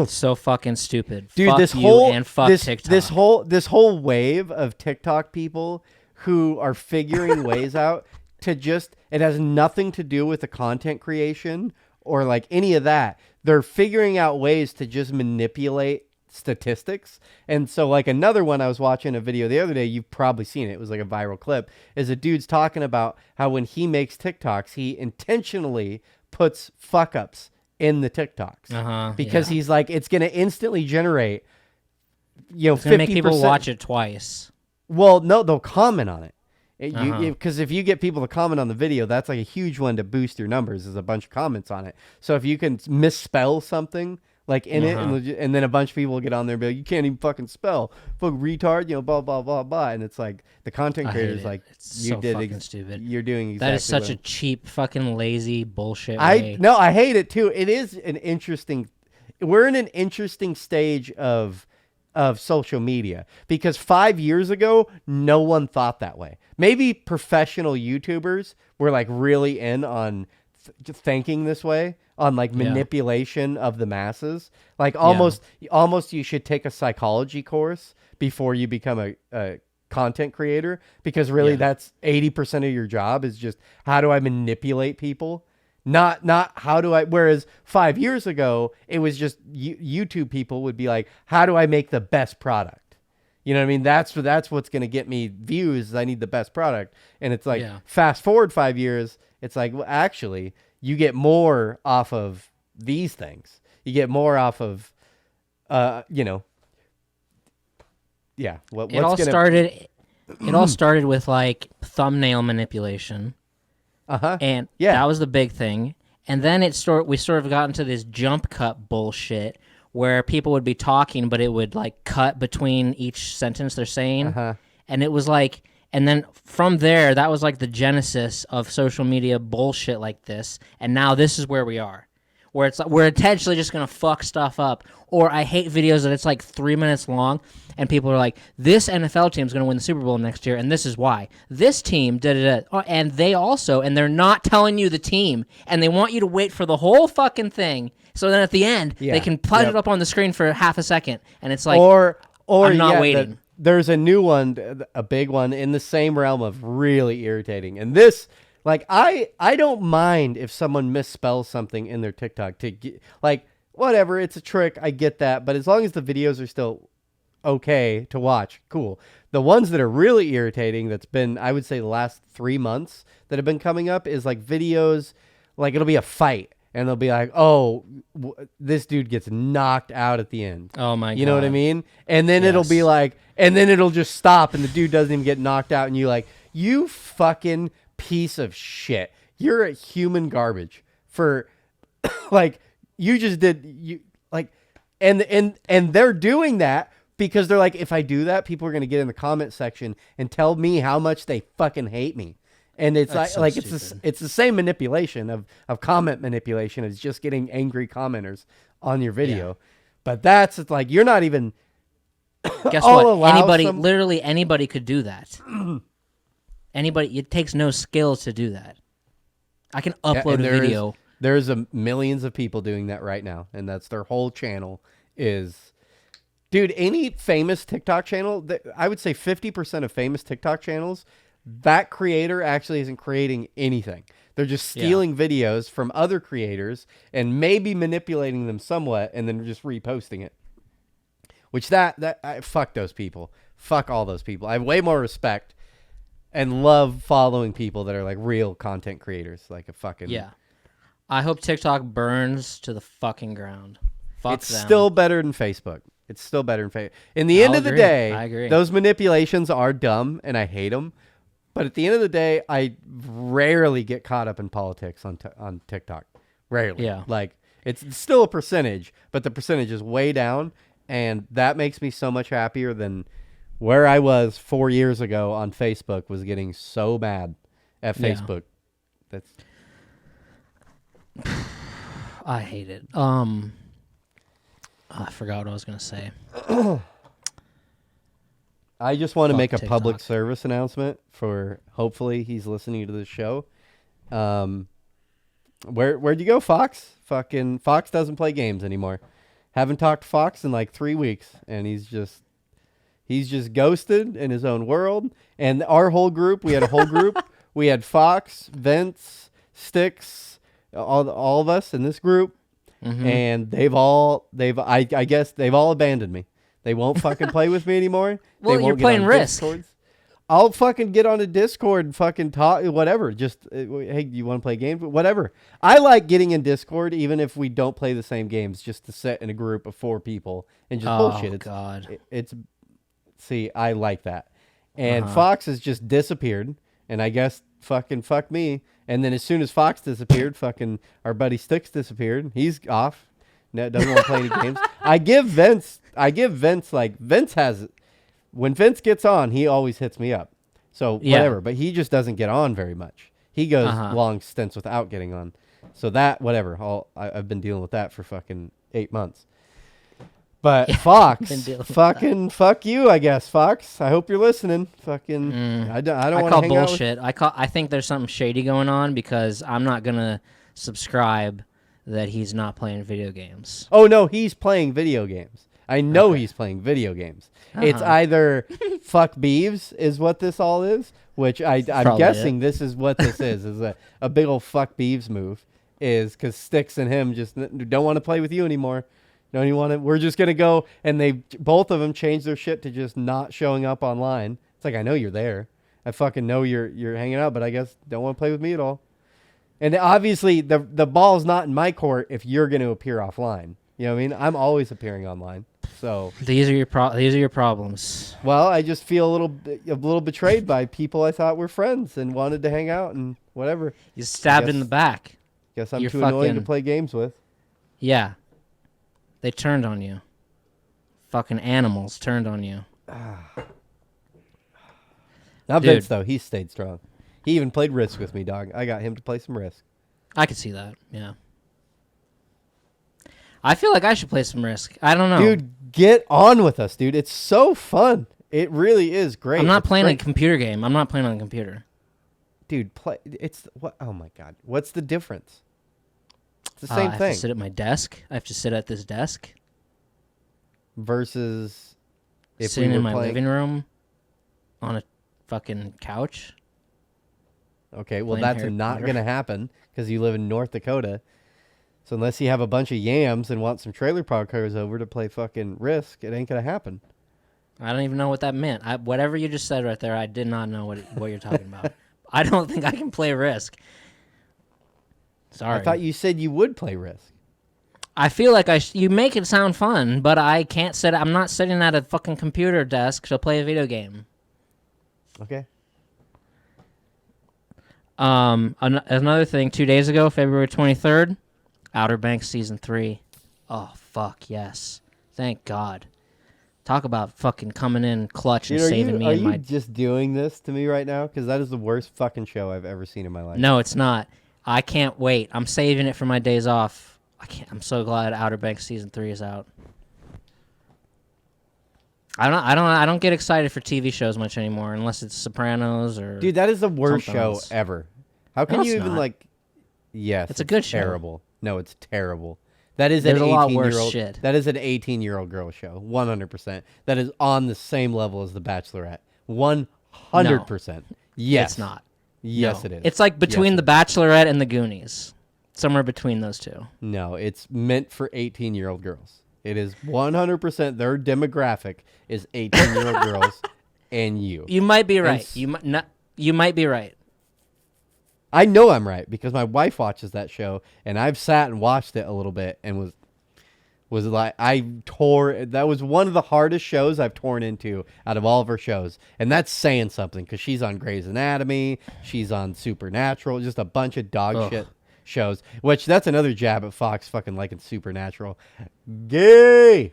Speaker 2: so fucking stupid,
Speaker 3: dude.
Speaker 2: Fuck
Speaker 3: this
Speaker 2: you
Speaker 3: whole
Speaker 2: and fuck TikTok.
Speaker 3: This whole wave of TikTok people who are figuring ways out to just, it has nothing to do with the content creation or like any of that. They're figuring out ways to just manipulate statistics. And so like another one, I was watching a video the other day, you've probably seen it, it was like a viral clip, is a dude's talking about how when he makes TikToks, he intentionally puts fuck ups in the TikToks because he's like, it's going to instantly generate,
Speaker 2: it's 50%. Make people watch it twice.
Speaker 3: Well, no, they'll comment on it. Because if you get people to comment on the video, that's like a huge one to boost your numbers. There's a bunch of comments on it. So if you can misspell something like in it, and then a bunch of people will get on there and be like, you can't even fucking spell, fuck retard, blah blah blah blah, and it's like the content creators like,
Speaker 2: it's you so did fucking stupid.
Speaker 3: You're doing exactly
Speaker 2: that is such a cheap, fucking lazy bullshit.
Speaker 3: I hate it too. It is an interesting. We're in an interesting stage of social media, because 5 years ago, no one thought that way. Maybe professional YouTubers were like really in on thinking this way, on like manipulation of the masses. Like almost you should take a psychology course before you become a content creator, because really that's 80% of your job is just, how do I manipulate people? Not how do I, whereas 5 years ago, it was just YouTube people would be like, how do I make the best product? You know what I mean? That's what's going to get me views, is I need the best product. And it's like, fast forward 5 years, it's like, well, actually, you get more off of these things. You get more off of, It all started with like thumbnail manipulation.
Speaker 2: And
Speaker 3: Yeah.
Speaker 2: that was the big thing. And then we sort of got into this jump cut bullshit where people would be talking, but it would like cut between each sentence they're saying. And it was like, and then from there, that was like the genesis of social media bullshit like this. And now this is where we are, where it's like, we're intentionally just going to fuck stuff up. Or I hate videos that it's like 3 minutes long and people are like, this NFL team is going to win the Super Bowl next year and this is why. This team did it. And they also, and they're not telling you the team and they want you to wait for the whole fucking thing. So then at the end, they can put it up on the screen for half a second and it's like,
Speaker 3: or
Speaker 2: I'm not waiting.
Speaker 3: There's a new one, a big one in the same realm of really irritating. And this, like, I don't mind if someone misspells something in their TikTok to get, like, whatever, it's a trick. I get that. But as long as the videos are still okay to watch, cool. The ones that are really irritating, that's been, I would say, the last 3 months that have been coming up is like videos, like it'll be a fight. And they'll be like, oh, this dude gets knocked out at the end.
Speaker 2: Oh, my God.
Speaker 3: You know what I mean? And then it'll be like, and then it'll just stop and the dude doesn't even get knocked out. And you're like, you fucking piece of shit. You're a human garbage for, like, you just did, you like, and they're doing that because they're like, if I do that, people are going to get in the comment section and tell me how much they fucking hate me. And it's it's the same manipulation of comment manipulation as just getting angry commenters on your video. Yeah. But that's like, you're not even.
Speaker 2: Guess what? Literally anybody could do that. Anybody, it takes no skill to do that. I can upload a video.
Speaker 3: There's millions of people doing that right now, and that's their whole channel is. Dude, any famous TikTok channel, I would say 50% of famous TikTok channels, that creator actually isn't creating anything. They're just stealing videos from other creators and maybe manipulating them somewhat and then just reposting it. Which fuck those people. Fuck all those people. I have way more respect and love following people that are like real content creators. Like a fucking...
Speaker 2: Yeah. I hope TikTok burns to the fucking ground. Fuck them.
Speaker 3: Still better than Facebook. It's still better than Facebook. In the end of the day,
Speaker 2: I agree.
Speaker 3: Those manipulations are dumb and I hate them. But at the end of the day, I rarely get caught up in politics on TikTok. Rarely.
Speaker 2: Yeah.
Speaker 3: Like, it's still a percentage, but the percentage is way down. And that makes me so much happier than where I was 4 years ago on Facebook was getting so mad at Facebook. That's...
Speaker 2: I hate it. I forgot what I was going to say.
Speaker 3: I just want to make a public service announcement for, hopefully he's listening to this show. Where'd you go, Fox? Fucking Fox doesn't play games anymore. Haven't talked to Fox in like 3 weeks, and he's just ghosted in his own world. And our whole group, we had a whole group. We had Fox, Vince, Sticks, all of us in this group, and I guess they've all abandoned me. They won't fucking play with me anymore.
Speaker 2: Well, you're playing Risk.
Speaker 3: I'll fucking get on a Discord and fucking talk, whatever. Just, hey, you want to play games? Whatever. I like getting in Discord, even if we don't play the same games, just to sit in a group of 4 people and just bullshit.
Speaker 2: Oh, God.
Speaker 3: See, I like that. And Fox has just disappeared, and I guess fucking fuck me. And then as soon as Fox disappeared, fucking our buddy Sticks disappeared. He's off. No, doesn't want to play any games. I give Vince, like, Vince has, when Vince gets on, he always hits me up. So whatever, but he just doesn't get on very much. He goes long stints without getting on. So that, whatever, I've been dealing with that for fucking 8 months. But Fox, fucking fuck you, I guess, Fox. I hope you're listening. Fucking, I don't want to hang
Speaker 2: bullshit.
Speaker 3: out
Speaker 2: I think there's something shady going on because I'm not gonna subscribe that he's not playing video games.
Speaker 3: Oh no, he's playing video games. I know he's playing video games. It's either fuck Beeves is what this all is, which I'm guessing this is what this is a big old fuck Beeves move, is because Sticks and him just don't want to play with you anymore. Don't you want to? We're just gonna go, and both of them changed their shit to just not showing up online. It's like, I know you're there. I fucking know you're hanging out, but I guess don't want to play with me at all. And obviously, the ball's not in my court if you're going to appear offline. You know what I mean? I'm always appearing online. So
Speaker 2: these are your problems.
Speaker 3: well, I just feel a little betrayed by people I thought were friends and wanted to hang out and whatever.
Speaker 2: You stabbed in the back.
Speaker 3: Guess I'm
Speaker 2: You're
Speaker 3: too annoying to
Speaker 2: fucking-
Speaker 3: play games with.
Speaker 2: Yeah. They turned on you. Fucking animals turned on you.
Speaker 3: Not
Speaker 2: Dude.
Speaker 3: Vince though. He stayed strong. He even played Risk with me, dog. I got him to play some Risk.
Speaker 2: I could see that. Yeah. I feel like I should play some Risk. I don't know.
Speaker 3: Dude, get on with us, dude. It's so fun. It really is great.
Speaker 2: I'm not
Speaker 3: It's
Speaker 2: playing
Speaker 3: great.
Speaker 2: a computer game. I'm not playing on a computer.
Speaker 3: Dude, play. It's what? Oh my god. What's the difference? It's the
Speaker 2: I
Speaker 3: same
Speaker 2: have
Speaker 3: thing.
Speaker 2: to sit at my desk. I have to sit at this desk.
Speaker 3: Versus if
Speaker 2: Sitting
Speaker 3: we were
Speaker 2: in my
Speaker 3: playing.
Speaker 2: living room on a fucking couch.
Speaker 3: Okay, well
Speaker 2: playing
Speaker 3: that's
Speaker 2: Harry
Speaker 3: not
Speaker 2: Potter.
Speaker 3: gonna happen because you live in North Dakota. So unless you have a bunch of yams and want some trailer park cars over to play fucking Risk, it ain't gonna happen.
Speaker 2: I don't even know what that meant. Whatever you just said right there, I did not know what you're talking about. I don't think I can play Risk. Sorry.
Speaker 3: I thought you said you would play Risk.
Speaker 2: I feel like you make it sound fun, but I can't sit. I'm not sitting at a fucking computer desk to play a video game.
Speaker 3: Okay.
Speaker 2: Another thing. 2 days ago, February 23rd, Outer Banks season 3. Oh fuck yes! Thank God. Talk about fucking coming in clutch and
Speaker 3: Dude,
Speaker 2: saving me
Speaker 3: are
Speaker 2: in
Speaker 3: you
Speaker 2: my.
Speaker 3: just doing this to me right now? Because that is the worst fucking show I've ever seen in my life.
Speaker 2: No, it's not. I can't wait. I'm saving it for my days off. I'm so glad Outer Banks season 3 is out. I don't get excited for TV shows much anymore unless it's Sopranos or.
Speaker 3: Dude, that is the worst
Speaker 2: something
Speaker 3: show
Speaker 2: else.
Speaker 3: ever. How can
Speaker 2: No,
Speaker 3: you
Speaker 2: it's
Speaker 3: even
Speaker 2: not.
Speaker 3: like? Yes,
Speaker 2: It's a good show.
Speaker 3: Terrible. No, it's terrible. That is
Speaker 2: There's
Speaker 3: an
Speaker 2: a lot
Speaker 3: 18-year-old.
Speaker 2: worse shit.
Speaker 3: That is an 18-year-old girl show. 100%. That is on the same level as The Bachelorette. 100%. Yes,
Speaker 2: It's not.
Speaker 3: Yes,
Speaker 2: No.
Speaker 3: it is.
Speaker 2: It's like between
Speaker 3: Yes,
Speaker 2: The Bachelorette and The Goonies. Somewhere between those two.
Speaker 3: No, it's meant for 18-year-old girls. It is 100%. Their demographic is 18-year-old girls, and you.
Speaker 2: You might be right.
Speaker 3: s-
Speaker 2: You might be right.
Speaker 3: I know I'm right because my wife watches that show, and I've sat and watched it a little bit and was like that was one of the hardest shows I've torn into out of all of her shows, and that's saying something because she's on Grey's Anatomy, she's on Supernatural, just a bunch of dog shit shows. Which that's another jab at Fox fucking liking Supernatural. Gay.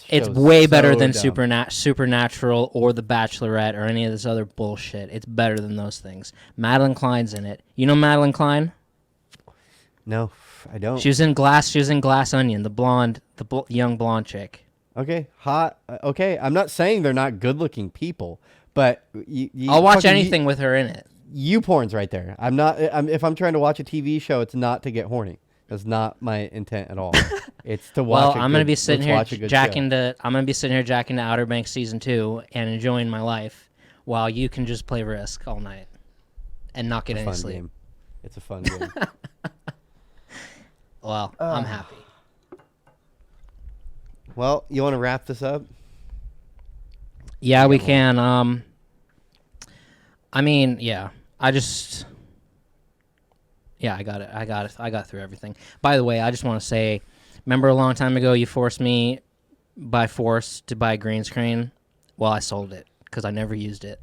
Speaker 2: It's way better than
Speaker 3: dumb.
Speaker 2: Supernatural or The Bachelorette or any of this other bullshit. It's better than those things. Madeline Klein's in it. You know Madeline Klein?
Speaker 3: No, I don't.
Speaker 2: She was in Glass Onion, the young blonde chick.
Speaker 3: Okay, hot. Okay, I'm not saying they're not good-looking people, but
Speaker 2: I'll watch
Speaker 3: fucking-
Speaker 2: anything with her in it.
Speaker 3: You porn's right there. I'm not. If I'm trying to watch a TV show, it's not to get horny. That's not my intent at all. It's to watch.
Speaker 2: Well, I'm gonna be sitting here
Speaker 3: jacking.
Speaker 2: I'm gonna be sitting here jacking to Outer Banks season 2 and enjoying my life, while you can just play Risk all night, and not get any sleep.
Speaker 3: Game. It's a fun game.
Speaker 2: Well, I'm happy.
Speaker 3: Well, you want to wrap this up?
Speaker 2: Yeah, we can. I mean, yeah. I got it. I got through everything. By the way, I just want to say, remember a long time ago you forced me by force to buy a green screen? Well, I sold it because I never used it.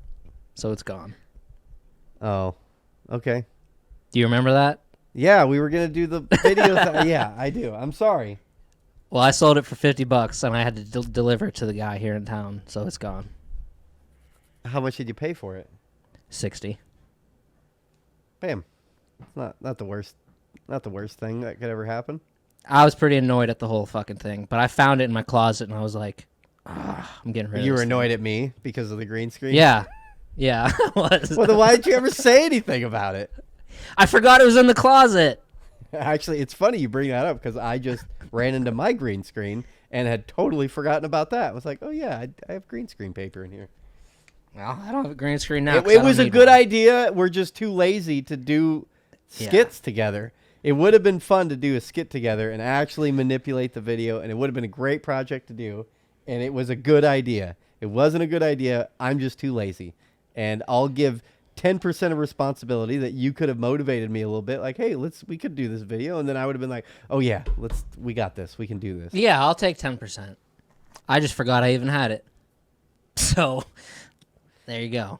Speaker 2: So it's gone.
Speaker 3: Oh, okay.
Speaker 2: Do you remember that?
Speaker 3: Yeah, we were gonna do the videos. Yeah, I do. I'm sorry.
Speaker 2: Well, I sold it for $50 and I had to deliver it to the guy here in town. So it's gone.
Speaker 3: How much did you pay for it?
Speaker 2: 60.
Speaker 3: Bam. It's not the worst. Not the worst thing that could ever happen.
Speaker 2: I was pretty annoyed at the whole fucking thing, but I found it in my closet and I was like, I'm getting rid of
Speaker 3: You were
Speaker 2: this thing."
Speaker 3: annoyed at me because of the green screen.
Speaker 2: Yeah. Yeah, I was.
Speaker 3: Well, then why did you ever say anything about it?
Speaker 2: I forgot it was in the closet.
Speaker 3: Actually, it's funny you bring that up because I just ran into my green screen and had totally forgotten about that. I was like, oh yeah, I have green screen paper in here.
Speaker 2: Well, I don't have a green screen now.
Speaker 3: It was a good idea. We're just too lazy to do skits together. It would have been fun to do a skit together and actually manipulate the video, and it would have been a great project to do, and it was a good idea. It wasn't a good idea. I'm just too lazy, and I'll give 10% of responsibility that you could have motivated me a little bit. Like, hey, we could do this video. And then I would have been like, oh yeah, we got this. We can do this.
Speaker 2: Yeah, I'll take 10%. I just forgot I even had it. So there you go.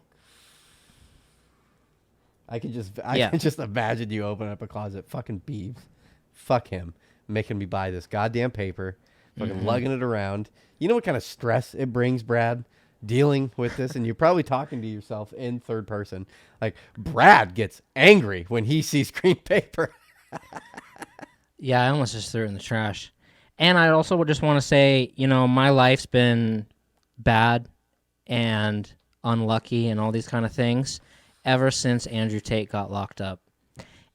Speaker 3: I can just imagine you open up a closet, fucking Beeves. Fuck him. Making me buy this goddamn paper, fucking lugging it around. You know what kind of stress it brings, Brad? Dealing with this, and you're probably talking to yourself in third person. Like, Brad gets angry when he sees green paper.
Speaker 2: Yeah, I almost just threw it in the trash. And I also would just want to say, my life's been bad and unlucky and all these kind of things ever since Andrew Tate got locked up.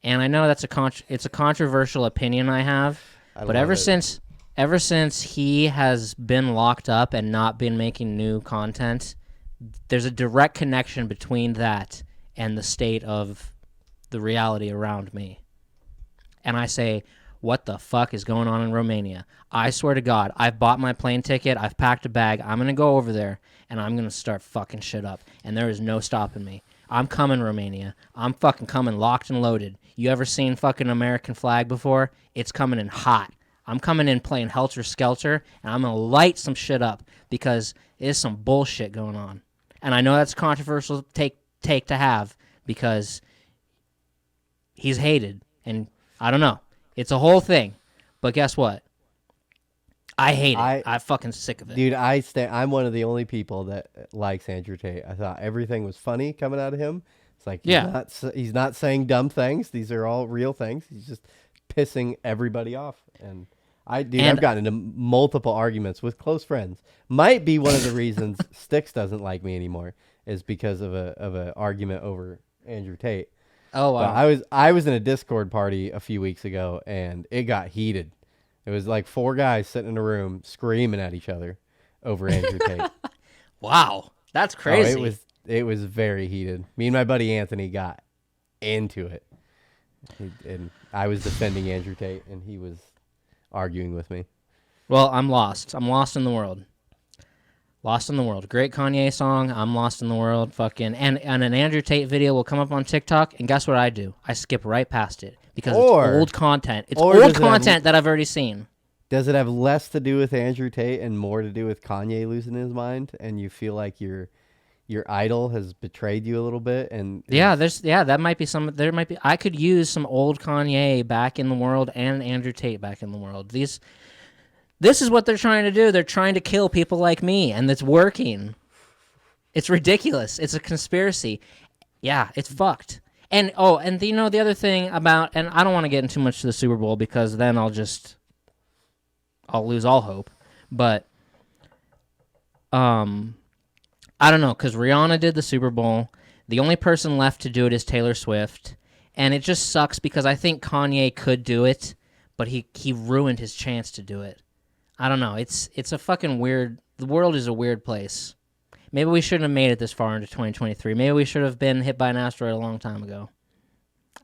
Speaker 2: And I know that's it's a controversial opinion I have, but ever since he has been locked up and not been making new content, there's a direct connection between that and the state of the reality around me. And I say, what the fuck is going on in Romania? I swear to God, I've bought my plane ticket, I've packed a bag, I'm going to go over there, and I'm going to start fucking shit up. And there is no stopping me. I'm coming, Romania. I'm fucking coming locked and loaded. You ever seen fucking American flag before? It's coming in hot. I'm coming in playing Helter Skelter, and I'm going to light some shit up because there's some bullshit going on. And I know that's a controversial take to have because he's hated, and I don't know. It's a whole thing. But guess what? I hate it. I'm fucking sick of it.
Speaker 3: Dude, I'm one of the only people that likes Andrew Tate. I thought everything was funny coming out of him. It's like he's not saying dumb things. These are all real things. He's just pissing everybody off. And I've gotten into multiple arguments with close friends. Might be one of the reasons Styx doesn't like me anymore is because of a argument over Andrew Tate.
Speaker 2: Oh wow.
Speaker 3: But I was in a Discord party a few weeks ago and it got heated. It was like 4 guys sitting in a room screaming at each other over Andrew Tate.
Speaker 2: Wow, that's crazy.
Speaker 3: Oh, it was very heated. Me and my buddy Anthony got into it. And I was defending Andrew Tate, and he was arguing with me.
Speaker 2: Well, I'm lost. I'm lost in the world. Lost in the world. Great Kanye song. I'm lost in the world. Fucking and an Andrew Tate video will come up on TikTok, and guess what I do? I skip right past it because it's old content. It's old content that I've already seen.
Speaker 3: Does it have less to do with Andrew Tate and more to do with Kanye losing his mind, and you feel like your idol has betrayed you a little bit? And that might be some. There might be. I could use some old Kanye back in the world and Andrew Tate back in the world. This is what they're trying to do. They're trying to kill people like me, and it's working. It's ridiculous. It's a conspiracy. Yeah, it's fucked. And the other thing about, and I don't want to get into too much to the Super Bowl because then I'll lose all hope. But I don't know, because Rihanna did the Super Bowl. The only person left to do it is Taylor Swift, and it just sucks because I think Kanye could do it, but he ruined his chance to do it. I don't know. It's a fucking weird. The world is a weird place. Maybe we shouldn't have made it this far into 2023. Maybe we should have been hit by an asteroid a long time ago.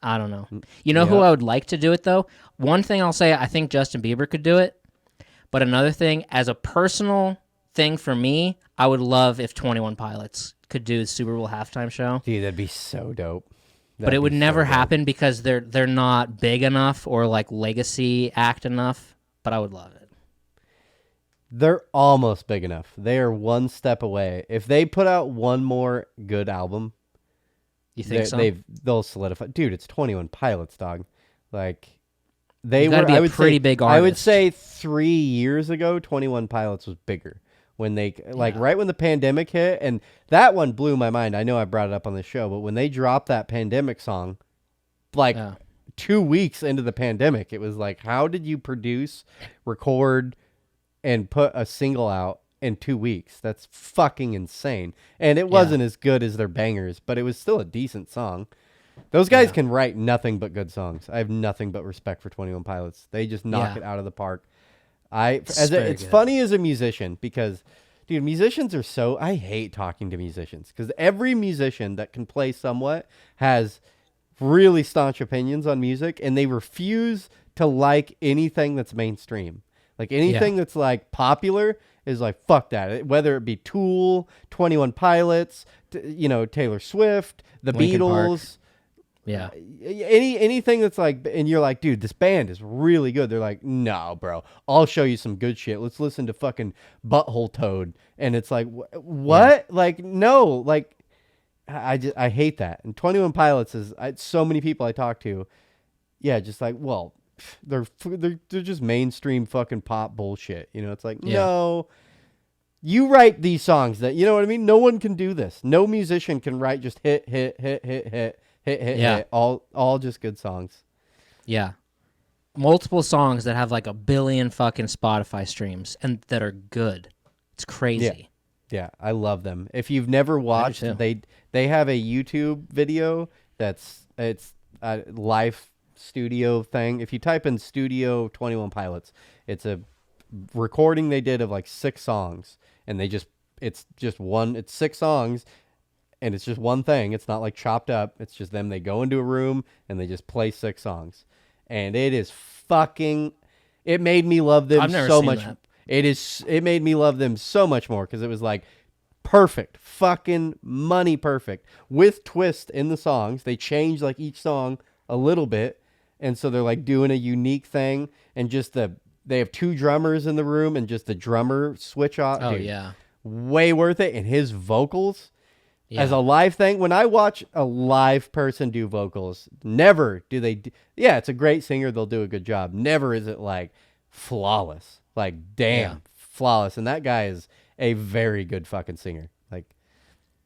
Speaker 3: I don't know. You know who I would like to do it, though? One thing I'll say, I think Justin Bieber could do it. But another thing, as a personal thing for me, I would love if 21 Pilots could do the Super Bowl halftime show. Dude, that'd be so dope.
Speaker 2: But it would never happen because they're not big enough or like legacy act enough. But I would love it.
Speaker 3: They're almost big enough. They are one step away. If they put out one more good album,
Speaker 2: you think so?
Speaker 3: They'll solidify. Dude, it's 21 Pilots, dog. Like they
Speaker 2: were.
Speaker 3: I would
Speaker 2: pretty
Speaker 3: say,
Speaker 2: big artist.
Speaker 3: I would say 3 years ago, 21 Pilots was bigger when they right when the pandemic hit, and that one blew my mind. I know I brought it up on the show, but when they dropped that pandemic song, 2 weeks into the pandemic, it was like, how did you produce, record, and put a single out in 2 weeks? That's fucking insane. And it wasn't as good as their bangers, but it was still a decent song. Those guys can write nothing but good songs. I have nothing but respect for 21 Pilots. They just knock it out of the park. It's funny as a musician because, dude, musicians are so... I hate talking to musicians because every musician that can play somewhat has really staunch opinions on music, and they refuse to like anything that's mainstream. Like anything that's like popular is like, fuck that. Whether it be Tool, 21 Pilots, Taylor Swift, the
Speaker 2: Linkin Park.
Speaker 3: Beatles.
Speaker 2: Yeah.
Speaker 3: Anything that's like, and you're like, dude, this band is really good. They're like, no, bro, I'll show you some good shit. Let's listen to fucking Butthole Toad. And it's like, what? Yeah. Like, no, like, I hate that. And 21 Pilots so many people I talk to. Yeah. Just like, well, they're just mainstream fucking pop bullshit. It's like, no, you write these songs that, you know what I mean? No one can do this. No musician can write just hit, all just good songs.
Speaker 2: Yeah. Multiple songs that have like 1 billion fucking Spotify streams and that are good. It's crazy.
Speaker 3: Yeah, I love them. If you've never watched, they have a YouTube video it's a live studio thing. If you type in Studio 21 Pilots, it's a recording they did of like 6 songs, and it's 6 songs. And it's just one thing. It's not like chopped up. It's just them. They go into a room and they just play 6 songs. And it is fucking... It made me love them so much. That. It made me love them so much more because it was like perfect. Fucking money perfect. With twist in the songs. They change like each song a little bit. And so they're like doing a unique thing. And just they have 2 drummers in the room and just the drummer switch off.
Speaker 2: Oh,
Speaker 3: dude,
Speaker 2: yeah.
Speaker 3: Way worth it. And his vocals... Yeah. As a live thing, when I watch a live person do vocals, never do they... Yeah, it's a great singer. They'll do a good job. Never is it like flawless. Like, damn, flawless. And that guy is a very good fucking singer. Like,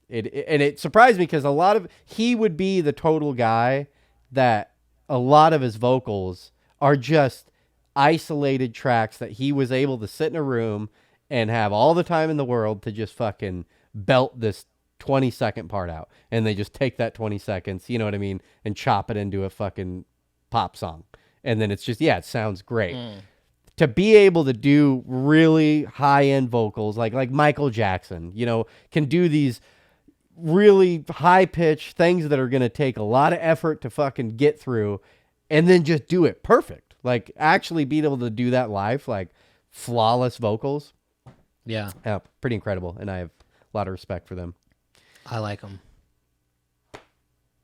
Speaker 3: it surprised me because he would be the total guy that a lot of his vocals are just isolated tracks that he was able to sit in a room and have all the time in the world to just fucking belt this 20-second part out, and they just take that 20 seconds, you know what I mean, and chop it into a fucking pop song, and then it's just it sounds great. To be able to do really high-end vocals like Michael Jackson, can do these really high-pitched things that are going to take a lot of effort to fucking get through, and then just do it perfect, like actually being able to do that live, like flawless vocals. Yeah, pretty incredible, and I have a lot of respect for them.
Speaker 2: I like them.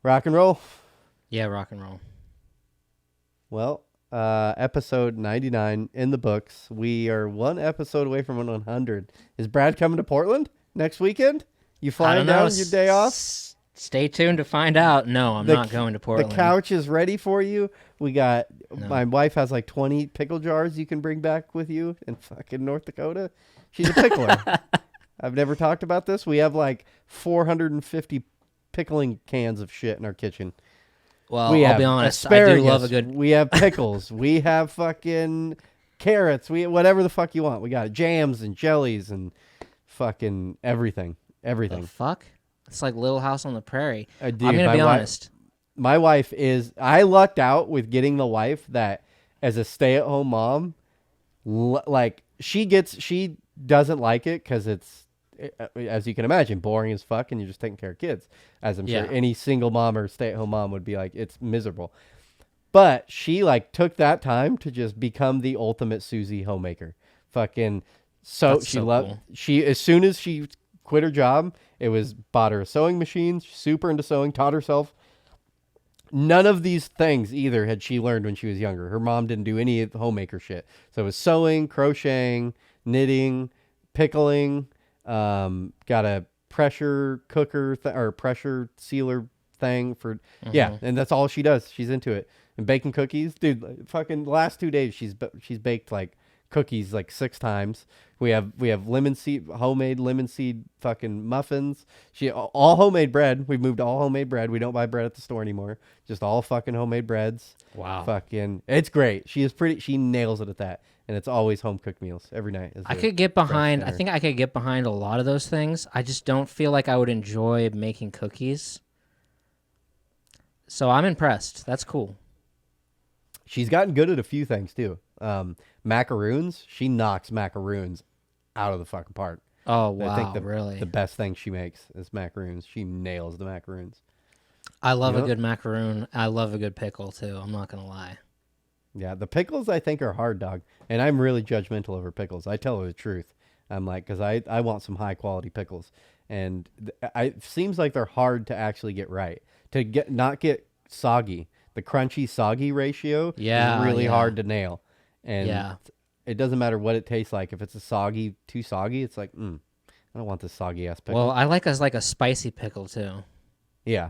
Speaker 3: Rock and roll?
Speaker 2: Yeah, rock and roll.
Speaker 3: Well, episode 99 in the books. We are 1 episode away from 100. Is Brad coming to Portland next weekend? You flying down your day off?
Speaker 2: Stay tuned to find out. No, I'm not going to Portland.
Speaker 3: The couch is ready for you. My wife has like 20 pickle jars you can bring back with you in fucking North Dakota. She's a pickler. I've never talked about this. We have like 450 pickling cans of shit in our kitchen.
Speaker 2: Well, I'll be honest. I do love a good...
Speaker 3: We have pickles. We have fucking carrots. Whatever the fuck you want. We got jams and jellies and fucking everything. Everything.
Speaker 2: The fuck? It's like Little House on the Prairie.
Speaker 3: Dude,
Speaker 2: I'm going to be honest.
Speaker 3: My wife is... I lucked out with getting the wife that as a stay-at-home mom, like she doesn't like it because it's, as you can imagine, boring as fuck, and you're just taking care of kids. As I'm sure any single mom or stay-at-home mom would be like, it's miserable. But she like took that time to just become the ultimate Susie homemaker. Fucking cool. She as soon as she quit her job, it was bought her a sewing machine. She's super into sewing, taught herself. None of these things either had she learned when she was younger. Her mom didn't do any of the homemaker shit. So it was sewing, crocheting, knitting, pickling. Got a pressure cooker or pressure sealer thing for and that's all she does. She's into it. And baking cookies, dude. Fucking last 2 days she's baked like cookies like 6 times. We have homemade lemon seed fucking muffins. All homemade bread. We've moved to all homemade bread. We don't buy bread at the store anymore. Just all fucking homemade breads.
Speaker 2: Wow.
Speaker 3: Fucking, it's great. She nails it at that. And it's always home cooked meals every night.
Speaker 2: I think I could get behind a lot of those things. I just don't feel like I would enjoy making cookies. So I'm impressed. That's cool.
Speaker 3: She's gotten good at a few things too. Macaroons. She knocks macaroons out of the fucking park.
Speaker 2: Oh, wow.
Speaker 3: I think
Speaker 2: really?
Speaker 3: The best thing she makes is macaroons. She nails the macaroons.
Speaker 2: I love a good macaroon. I love a good pickle too. I'm not going to lie.
Speaker 3: Yeah, the pickles I think are hard, dog. And I'm really judgmental over pickles. I tell her the truth. I'm like, because I want some high quality pickles, and it seems like they're hard to actually get right, to not get soggy. The crunchy soggy ratio is really hard to nail, and it doesn't matter what it tastes like. If it's too soggy, it's like, I don't want this soggy ass pickle.
Speaker 2: Well, I like a spicy pickle too.
Speaker 3: Yeah.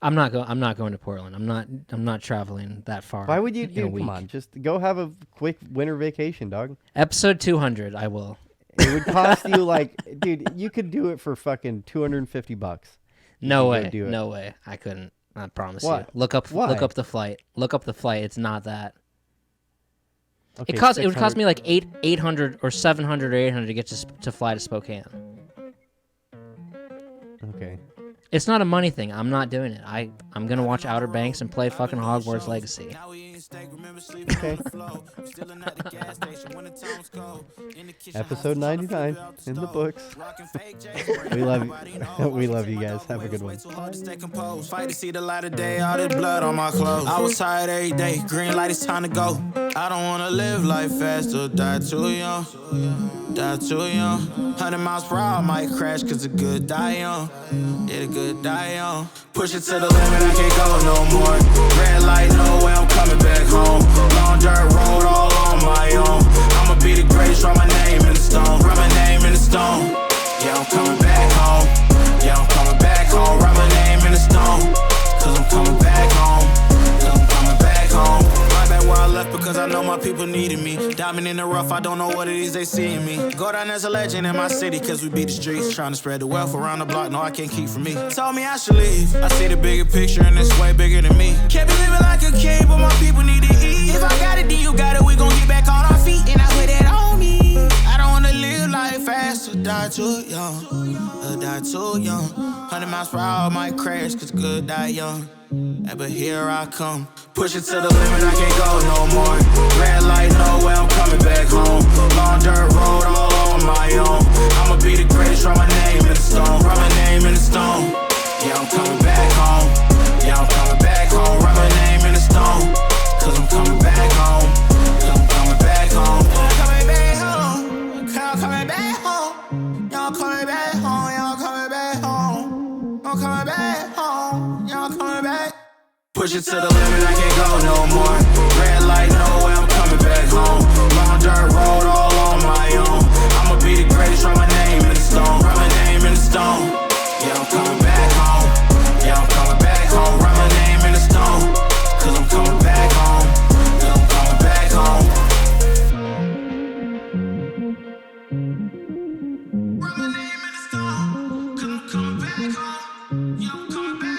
Speaker 2: I'm not going to Portland. I'm not traveling that far.
Speaker 3: Why would you come on, just go have a quick winter vacation, dog.
Speaker 2: Episode 200, I will.
Speaker 3: It would cost you like, dude, you could do it for fucking $250.
Speaker 2: No way. I couldn't. I promise you. Look up the flight. Look up the flight. It's not that. Okay, it would cost me like 800 or 700 or 800 to get to fly to Spokane.
Speaker 3: Okay.
Speaker 2: It's not a money thing. I'm not doing it. I'm gonna watch Outer Banks and play fucking Hogwarts Legacy.
Speaker 3: Okay. Episode 99 in the books. We love you guys. Have a good one.
Speaker 1: Fight to see the light of day, all this blood on my clothes. I was tired every day. Green light, it's time to go. I don't wanna live life fast or die too young. Die too young. 100 miles per hour, might crash cause the good die young. Yeah, the good die young. Push it to the limit, I can't go no more. Red light, no way, I'm coming back home. Long dirt road, all on my own. I'ma be the greatest, write my name in the stone. Write my name in the stone. Yeah, I'm coming back home. Yeah, I'm coming back home. Write my name in the stone. Cause I'm coming back home. Cause I'm coming back home. Right back where I left because I know my people needed me. Diamond in the rough, I don't know what it is they see in me. Go down as a legend in my city cause we beat the streets. Trying to spread the wealth around the block, no I can't keep from me. Told me I should leave. I see the bigger picture and it's way bigger than me. Can't be living like a king, but my people need to eat. If I got it, then you got it, we gon' get back on our feet. And I put it on me. I don't wanna live life fast or die too young. Or die too young. 100 miles per hour might crash cause good die young. Yeah, but here I come. Push it to the limit, I can't go no more. Red light, no way, I'm coming back home. Long dirt road, all on my own. I'ma be the greatest, write my name in the stone. Write my name in the stone. Yeah, I'm coming back home. Yeah, I'm coming back home. Write my name in the stone. Cause I'm coming back home. Cause I'm coming back home. I'm coming back home. I'm coming back home. Y'all coming back home. Y'all coming back home. I'm coming back home. Y'all coming back. Push it to the limit, I can't go no more. Red light, no way, I'm coming back home. Long dirt road, all on my own. I'ma be the greatest, write my name in the stone. Write my name in the stone. Yeah, I'm coming back home. Yeah, I'm coming back home. Write my name in the stone. Cause I'm coming back home. Cause I'm coming back home. Write my name in the stone. Cause I'm coming back home. Yeah, I'm coming back.